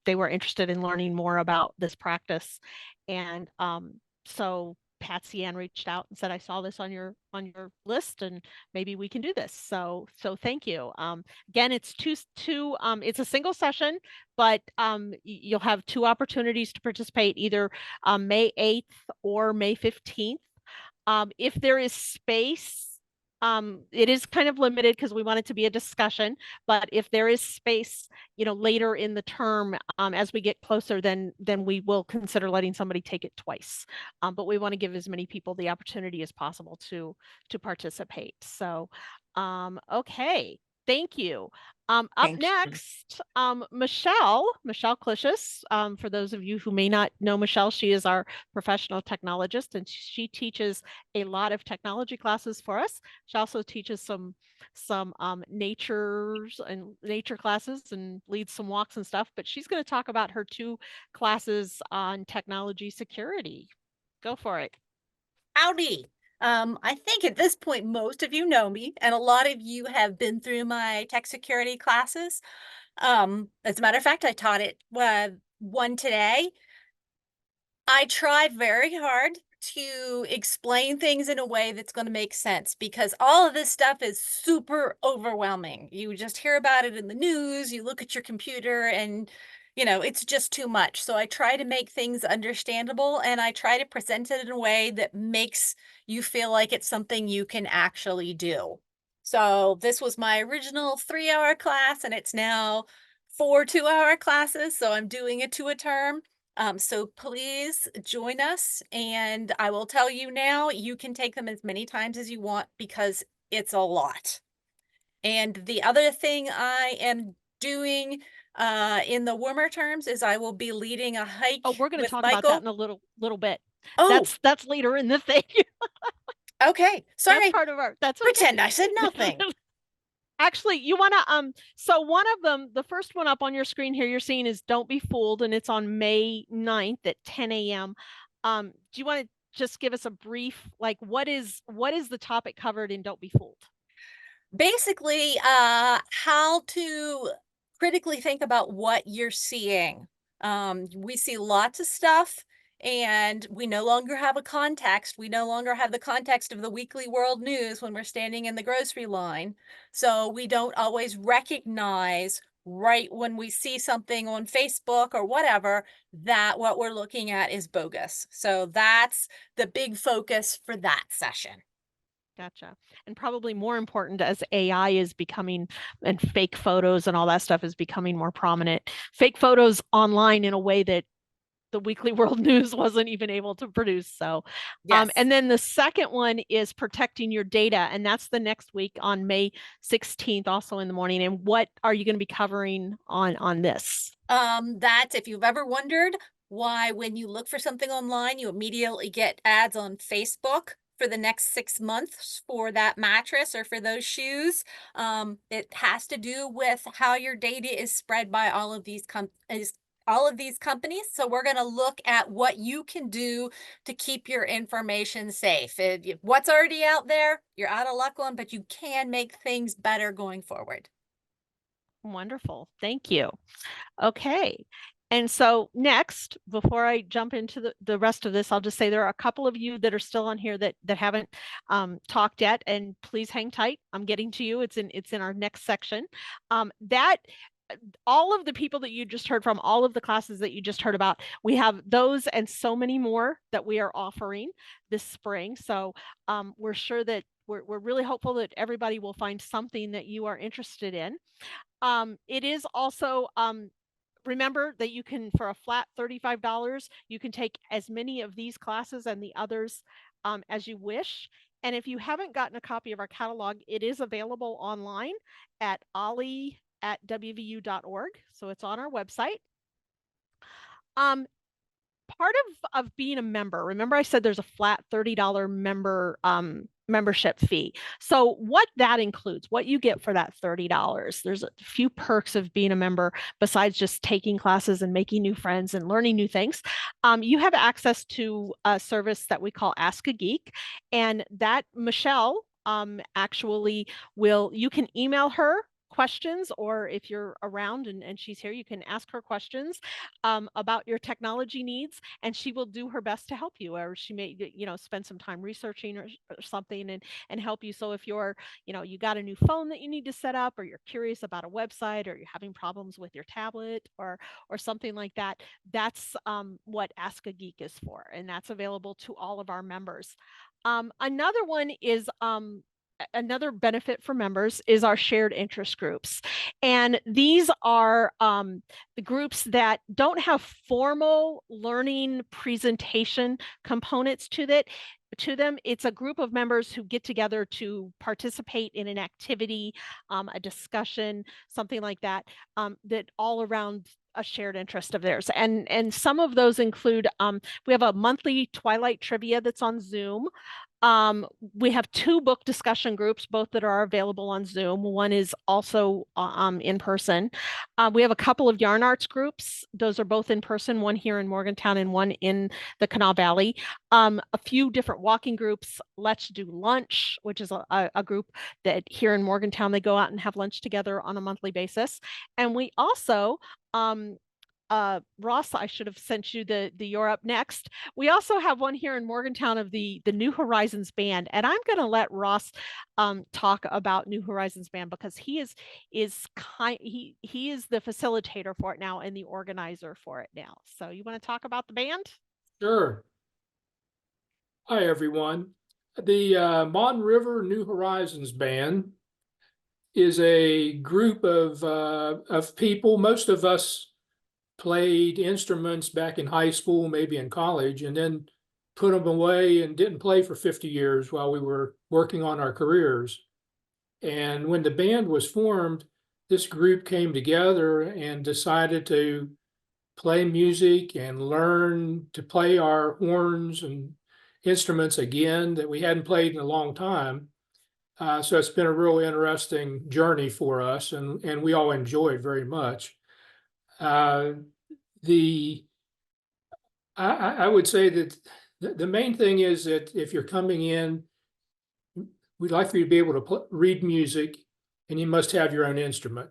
they were interested in learning more about this practice. And so Patsy Ann reached out and said, I saw this on your list and maybe we can do this. So thank you. Again, it's it's a single session, but you'll have 2 opportunities to participate, either May 8th or May 15th. If there is space, it is kind of limited because we want it to be a discussion, but if there is space, later in the term, as we get closer, then we will consider letting somebody take it twice. But we want to give as many people the opportunity as possible to participate. So, okay. Thank you. Up next, Michelle Clishus. For those of you who may not know Michelle, she is our professional technologist, and she teaches a lot of technology classes for us. She also teaches some nature classes and leads some walks and stuff. But she's going to talk about her 2 classes on technology security. Go for it. Howdy. I think at this point, most of you know me, and a lot of you have been through my tech security classes. As a matter of fact, I taught it one today. I try very hard to explain things in a way that's going to make sense, because all of this stuff is super overwhelming. You just hear about it in the news, you look at your computer, and it's just too much. So I try to make things understandable, and I try to present it in a way that makes you feel like it's something you can actually do. So this was my original 3-hour class, and it's now 4 2-hour classes. So I'm doing it to a term. So please join us, and I will tell you now, you can take them as many times as you want because it's a lot. And the other thing I am doing in the warmer terms is I will be leading a hike. Oh, we're going to talk Michael about that in a little bit. Oh, that's later in the thing. Okay, sorry. That's part of our. That's okay. Pretend I said nothing. Actually, you want to so one of them, the first one up on your screen here you're seeing is Don't Be Fooled, and it's on May 9th at 10 a.m. Do you want to just give us a brief, like, what is the topic covered in Don't Be Fooled? Basically, how to critically think about what you're seeing. We see lots of stuff, and we no longer have a context. We no longer have the context of the weekly world news when we're standing in the grocery line. So we don't always recognize right when we see something on Facebook or whatever, that what we're looking at is bogus. So that's the big focus for that session. Gotcha. And probably more important as AI is becoming, and fake photos and all that stuff is becoming more prominent. Fake photos online in a way that the Weekly World News wasn't even able to produce. So, Yes. and then the second one is protecting your data. And that's the next week on May 16th, also in the morning. And what are you going to be covering on this? That's if you've ever wondered why when you look for something online, you immediately get ads on Facebook for the next 6 months for that mattress or for those shoes. It has to do with how your data is spread by all of these companies. So we're going to look at what you can do to keep your information safe. What's already out there, you're out of luck on, but you can make things better going forward. Wonderful. Thank you. Okay. And so next, before I jump into the rest of this, I'll just say there are a couple of you that are still on here that haven't talked yet, and please hang tight. I'm getting to you. It's in our next section. All of the people that you just heard from, all of the classes that you just heard about, we have those and so many more that we are offering this spring. So we're sure that we're really hopeful that everybody will find something that you are interested in. It is also remember that you can, for a flat $35, you can take as many of these classes and the others as you wish. And if you haven't gotten a copy of our catalog, it is available online at olli@wvu.org. So it's on our website. Part of being a member, remember I said there's a flat $30 membership fee. So what that includes, what you get for that $30, there's a few perks of being a member besides just taking classes and making new friends and learning new things. You have access to a service that we call Ask a Geek, and that Michelle actually you can email her questions, or if you're around and she's here, you can ask her questions about your technology needs, and she will do her best to help you, or she may spend some time researching or something and help you. So if you're you got a new phone that you need to set up, or you're curious about a website, or you're having problems with your tablet or something like that, that's what Ask a Geek is for, and that's available to all of our members. Another one is another benefit for members is our shared interest groups. And these are the groups that don't have formal learning presentation components to them. It's a group of members who get together to participate in an activity, a discussion, something like that, that all around a shared interest of theirs. And some of those include, we have a monthly Twilight trivia that's on Zoom. We have 2 book discussion groups, both that are available on Zoom. One is also in person. We have a couple of yarn arts groups. Those are both in person, one here in Morgantown and one in the Kanawha Valley. A few different walking groups. Let's Do Lunch, which is a group that here in Morgantown, they go out and have lunch together on a monthly basis. And we also, Ross, I should have sent you the You're Up Next. We also have one here in Morgantown of the New Horizons Band, and I'm going to let Ross talk about New Horizons Band, because he is the facilitator for it now and the organizer for it now. So you want to talk about the band? Sure. Hi, everyone. The Mon River New Horizons Band is a group of people. Most of us played instruments back in high school, maybe in college, and then put them away and didn't play for 50 years while we were working on our careers. And when the band was formed, this group came together and decided to play music and learn to play our horns and instruments again that we hadn't played in a long time. So it's been a real interesting journey for us, and we all enjoy it very much. I would say that the main thing is that if you're coming in, we'd like for you to be able to read music, and you must have your own instrument.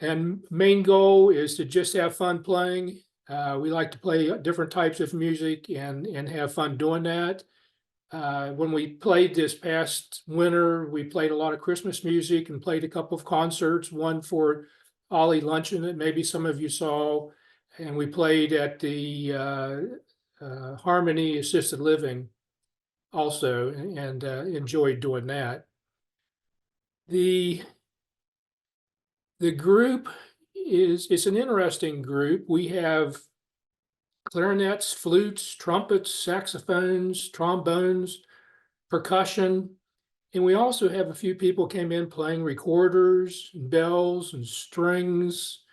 And main goal is to just have fun playing. We like to play different types of music and have fun doing that. When we played this past winter, we played a lot of Christmas music and played a couple of concerts, one for OLLI Luncheon that maybe some of you saw, and we played at the Harmony Assisted Living also, and enjoyed doing that. The group it's an interesting group. We have clarinets, flutes, trumpets, saxophones, trombones, percussion, and we also have a few people came in playing recorders, and bells, and strings.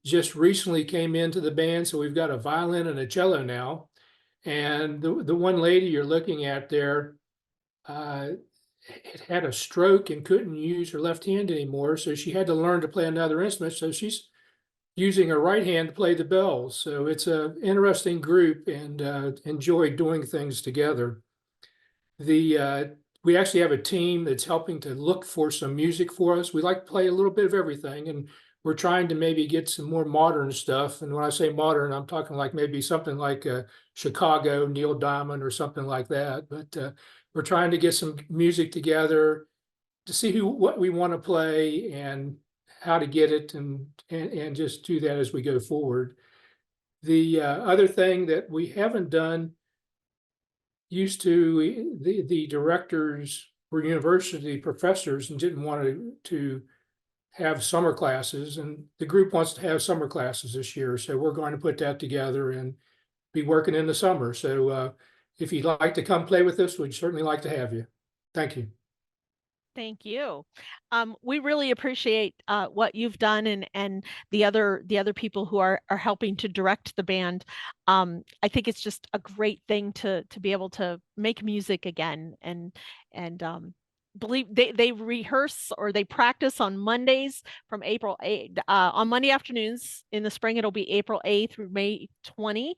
Just recently came into the band, so we've got a violin and a cello now. And the one lady you're looking at there had a stroke and couldn't use her left hand anymore, so she had to learn to play another instrument. So she's using her right hand to play the bells. So it's an interesting group, and enjoy doing things together. We actually have a team that's helping to look for some music for us. We like to play a little bit of everything, and we're trying to maybe get some more modern stuff. And when I say modern, I'm talking like maybe something like Chicago, Neil Diamond, or something like that. But we're trying to get some music together to see what we want to play and how to get it, and just do that as we go forward. The other thing that we haven't done, used to, the directors were university professors and didn't want to have summer classes, and the group wants to have summer classes this year. So we're going to put that together and be working in the summer. So if you'd like to come play with us, we'd certainly like to have you. Thank you. Thank you. We really appreciate what you've done, and the other people who are helping to direct the band. I think it's just a great thing to be able to make music again, and believe they rehearse or they practice on Mondays from April 8th. On Monday afternoons in the spring, it'll be April 8th through May 20.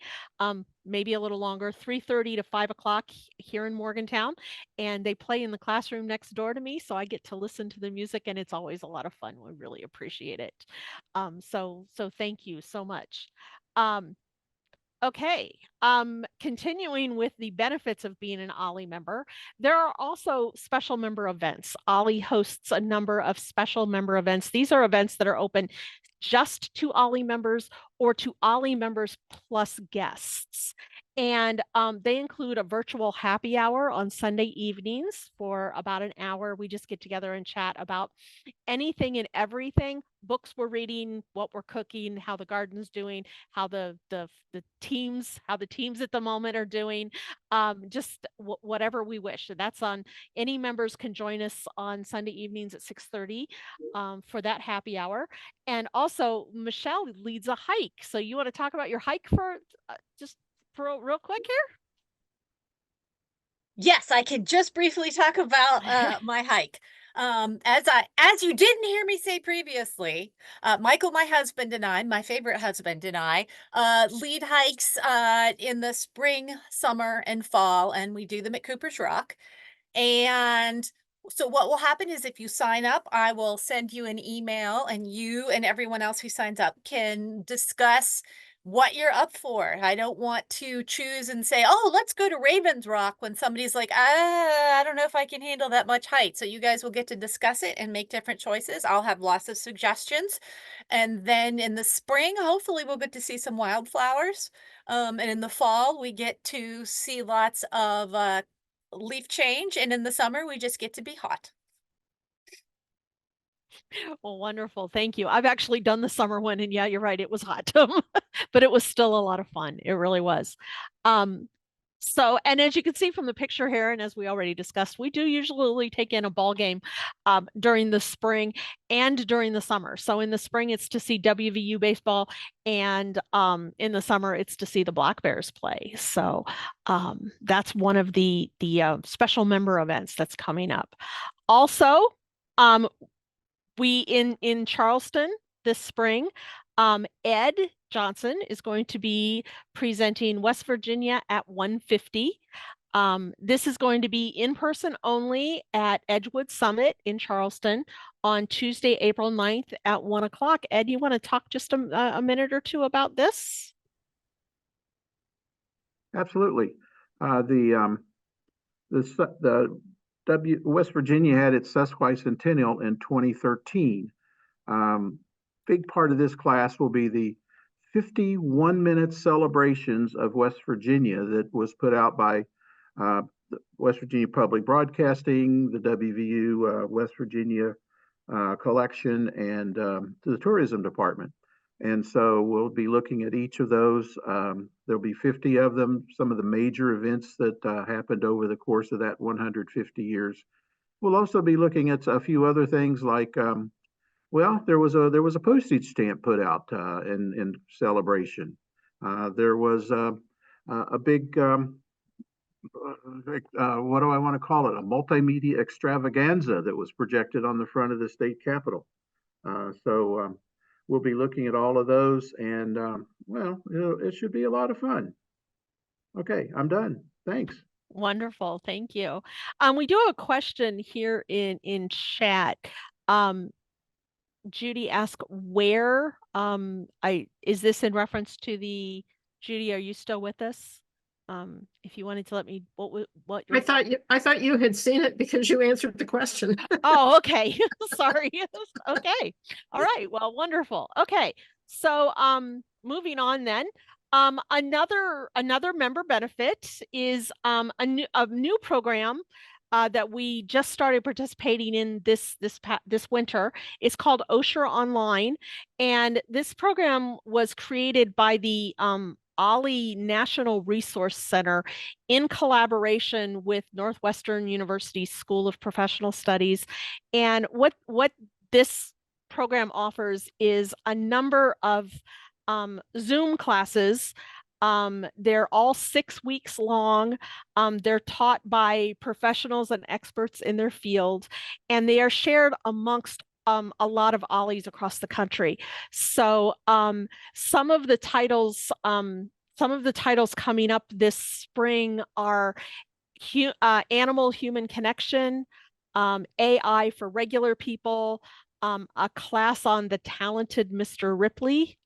Maybe a little longer, 3:30 to 5 o'clock here in Morgantown. And they play in the classroom next door to me, so I get to listen to the music, and it's always a lot of fun. We really appreciate it. So thank you so much. Okay, continuing with the benefits of being an OLLI member, there are also special member events. OLLI hosts a number of special member events. These are events that are open just to OLLI members or to OLLI members plus guests. And they include a virtual happy hour on Sunday evenings for about an hour. We just get together and chat about anything and everything, books we're reading, what we're cooking, how the garden's doing, how the teams at the moment are doing, just whatever we wish. So that's on, any members can join us on Sunday evenings at 6:30 for that happy hour. And also Michelle leads a hike. So you want to talk about your hike for just for real quick here? Yes, I can just briefly talk about my hike. As you didn't hear me say previously, Michael, my husband, and I, my favorite husband, and I lead hikes in the spring, summer, and fall, and we do them at Cooper's Rock. And so what will happen is, if you sign up, I will send you an email, and you and everyone else who signs up can discuss what you're up for. I don't want to choose and say, oh, let's go to Ravens Rock, when somebody's like, I don't know if I can handle that much height. So you guys will get to discuss it and make different choices. I'll have lots of suggestions. And then in the spring, hopefully we'll get to see some wildflowers. And in the fall, we get to see lots of leaf change. And in the summer, we just get to be hot. Well, wonderful. Thank you. I've actually done the summer one, and yeah, you're right. It was hot, but it was still a lot of fun. It really was. So, and as you can see from the picture here, and as we already discussed, we do usually take in a ball game during the spring and during the summer. So in the spring, it's to see WVU baseball, and in the summer, it's to see the Black Bears play. So that's one of the special member events that's coming up. Also, we in Charleston this spring, Ed Johnson is going to be presenting West Virginia at 150. This is going to be in person only at Edgewood Summit in Charleston on Tuesday, April 9th at 1 o'clock. Ed, you want to talk just a minute or two about this? Absolutely. The West Virginia had its sesquicentennial in 2013. Big part of this class will be the 51-minute celebrations of West Virginia that was put out by the West Virginia Public Broadcasting, the WVU West Virginia Collection, and the Tourism Department. And so we'll be looking at each of those. There'll be 50 of them, some of the major events that happened over the course of that 150 years. We'll also be looking at a few other things like, well, there was a postage stamp put out in celebration. There was a big, what do I want to call it? A multimedia extravaganza that was projected on the front of the state capitol. So we'll be looking at all of those, and well, it should be a lot of fun. Okay, I'm done. Thanks. Wonderful. Thank you. We do have a question here in chat. Judy asked where, is this in reference to the, Judy, are you still with us? If you wanted to let me, what your, I thought you had seen it because you answered the question. oh, okay. Sorry. Okay. All right. Well, wonderful. Okay. So, moving on then. Another member benefit is a new program that we just started participating in this winter. It's called OSHA Online, and this program was created by the OLLI National Resource Center in collaboration with Northwestern University School of Professional Studies. And what this program offers is a number of Zoom classes. They're all 6 weeks long. They're taught by professionals and experts in their field, and they are shared amongst a lot of OLLIs across the country. So some of the titles coming up this spring are Animal-Human Connection, AI for Regular People, a class on the talented Mr. Ripley,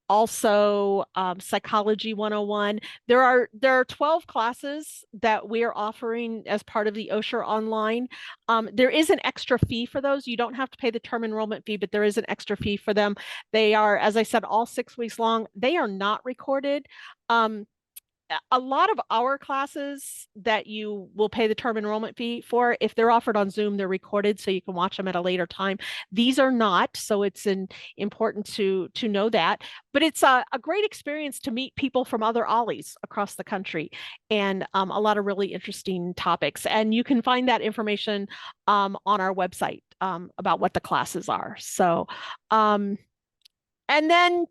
also Psychology 101. There are 12 classes that we are offering as part of the OSHA Online. There is an extra fee for those. You don't have to pay the term enrollment fee, but there is an extra fee for them. They are, as I said, all 6 weeks long. They are not recorded. A lot of our classes that you will pay the term enrollment fee for, if they're offered on Zoom, they're recorded so you can watch them at a later time. These are not, so it's important to know that. But it's a great experience to meet people from other OLLIs across the country, and a lot of really interesting topics. And you can find that information on our website about what the classes are. So, and then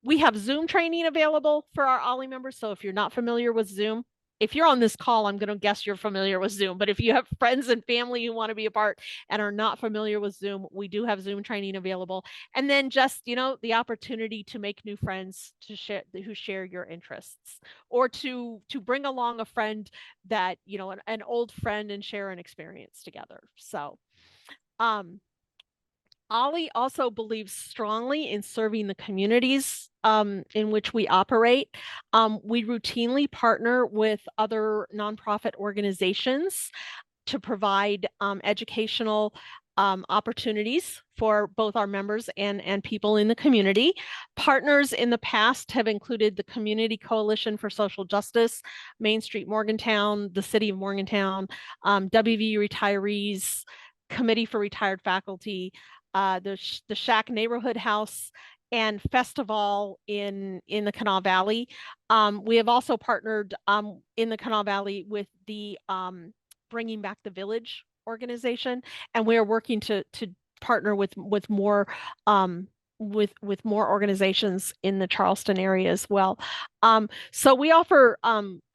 we have Zoom training available for our OLLI members. So if you're not familiar with Zoom, if you're on this call, I'm going to guess you're familiar with Zoom. But if you have friends and family who want to be a part and are not familiar with Zoom, we do have Zoom training available. And then just, the opportunity to make new friends who share your interests, or to bring along a friend that, an old friend, and share an experience together. So, OLLI also believes strongly in serving the communities in which we operate. We routinely partner with other nonprofit organizations to provide educational opportunities for both our members and people in the community. Partners in the past have included the Community Coalition for Social Justice, Main Street Morgantown, the City of Morgantown, WVU Retirees, Committee for Retired Faculty, the Shack Neighborhood House, and Festival in the Kanawha Valley. We have also partnered in the Kanawha Valley with the Bringing Back the Village organization, and we are working to partner with more with more organizations in the Charleston area as well. So we offer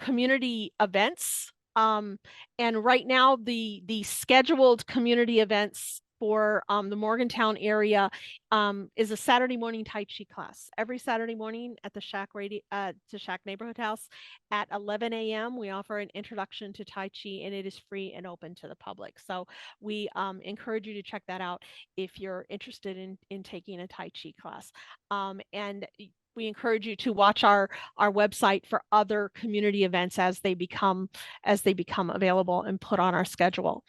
community events, and right now the scheduled community events for the Morgantown area is a Saturday morning Tai Chi class. Every Saturday morning at the Shack Neighborhood House at 11 a.m. we offer an introduction to Tai Chi, and it is free and open to the public. So we encourage you to check that out if you're interested in taking a Tai Chi class. And we encourage you to watch our website for other community events as they become available and put on our schedule.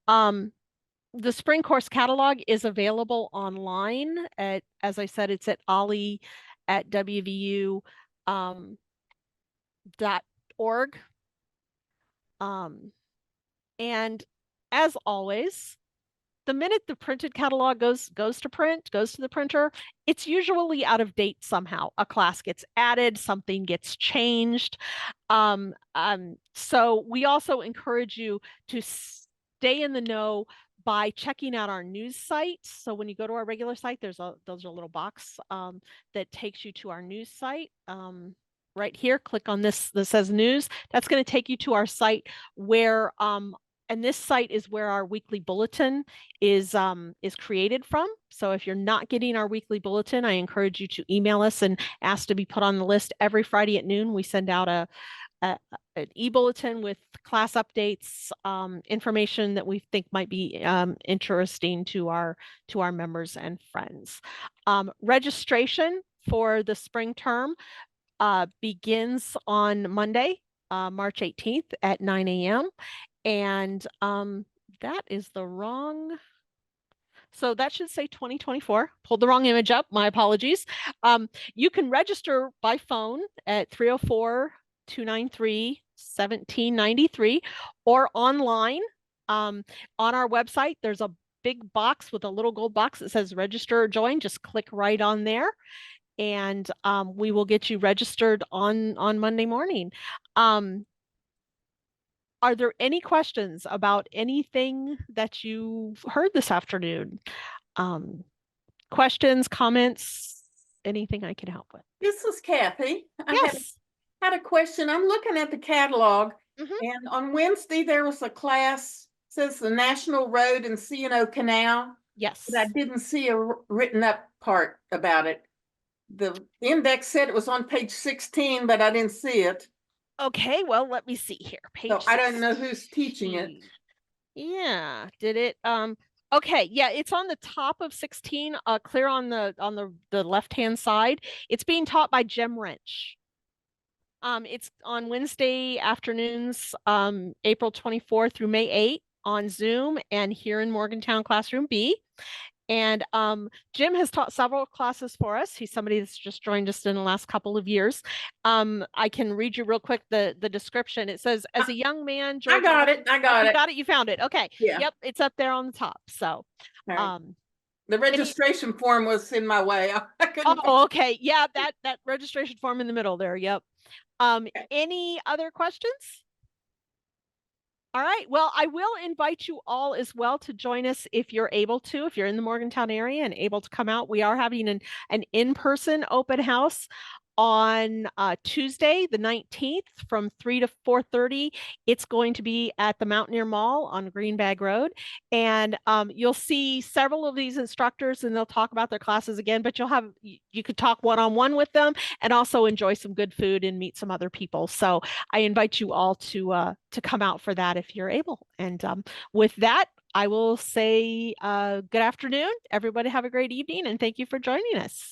The spring course catalog is available online at, as I said, it's at OLLI at WVU .org. And as always, the minute the printed catalog goes to the printer, it's usually out of date somehow. A class gets added, something gets changed. So we also encourage you to stay in the know by checking out our news site. So when you go to our regular site, there's a little box that takes you to our news site. Right here, click on this that says news. That's going to take you to our site where and this site is where our weekly bulletin is created from. So if you're not getting our weekly bulletin, I encourage you to email us and ask to be put on the list. Every Friday at noon, we send out an e-bulletin with class updates, information that we think might be interesting to our members and friends. Registration for the spring term begins on Monday, March 18th at 9 a.m. And that is the wrong. So that should say 2024. Pulled the wrong image up. My apologies. You can register by phone at 304-293-1793 or online on our website. There's a big box with a little gold box that says register or join. Just click right on there. And we will get you registered on Monday morning. Are there any questions about anything that you've heard this afternoon? Questions, comments, anything I can help with? This is Kathy. Yes. I had a question. I'm looking at the catalog, Mhm. and on Wednesday there was a class, says the National Road and C&O Canal. Yes. But I didn't see a written up part about it. The index said it was on page 16, but I didn't see it. Okay, well, let me see here. Page So I don't know who's teaching it. Yeah, did it okay, yeah, it's on the top of 16, clear on the left-hand side. It's being taught by Jim Wrench. It's on Wednesday afternoons, April 24th through May 8th on Zoom and here in Morgantown Classroom B. And Jim has taught several classes for us. He's somebody that's just joined us in the last couple of years. I can read you real quick the description. It says, as a young man, George. I got it. You got it. You found it. Okay. Yeah. Yep. It's up there on the top. So, right. The registration form was in my way. I couldn't. Oh, okay. Yeah. That registration form in the middle there. Yep. Okay. Any other questions? All right. Well, I will invite you all as well to join us if you're able to, if you're in the Morgantown area and able to come out. We are having an in-person open house on Tuesday, the 19th from 3 to 4:30. It's going to be at the Mountaineer Mall on Greenbag Road. And you'll see several of these instructors and they'll talk about their classes again, but you could talk one-on-one with them and also enjoy some good food and meet some other people. So I invite you all to come out for that if you're able. And with that, I will say good afternoon. Everybody have a great evening and thank you for joining us.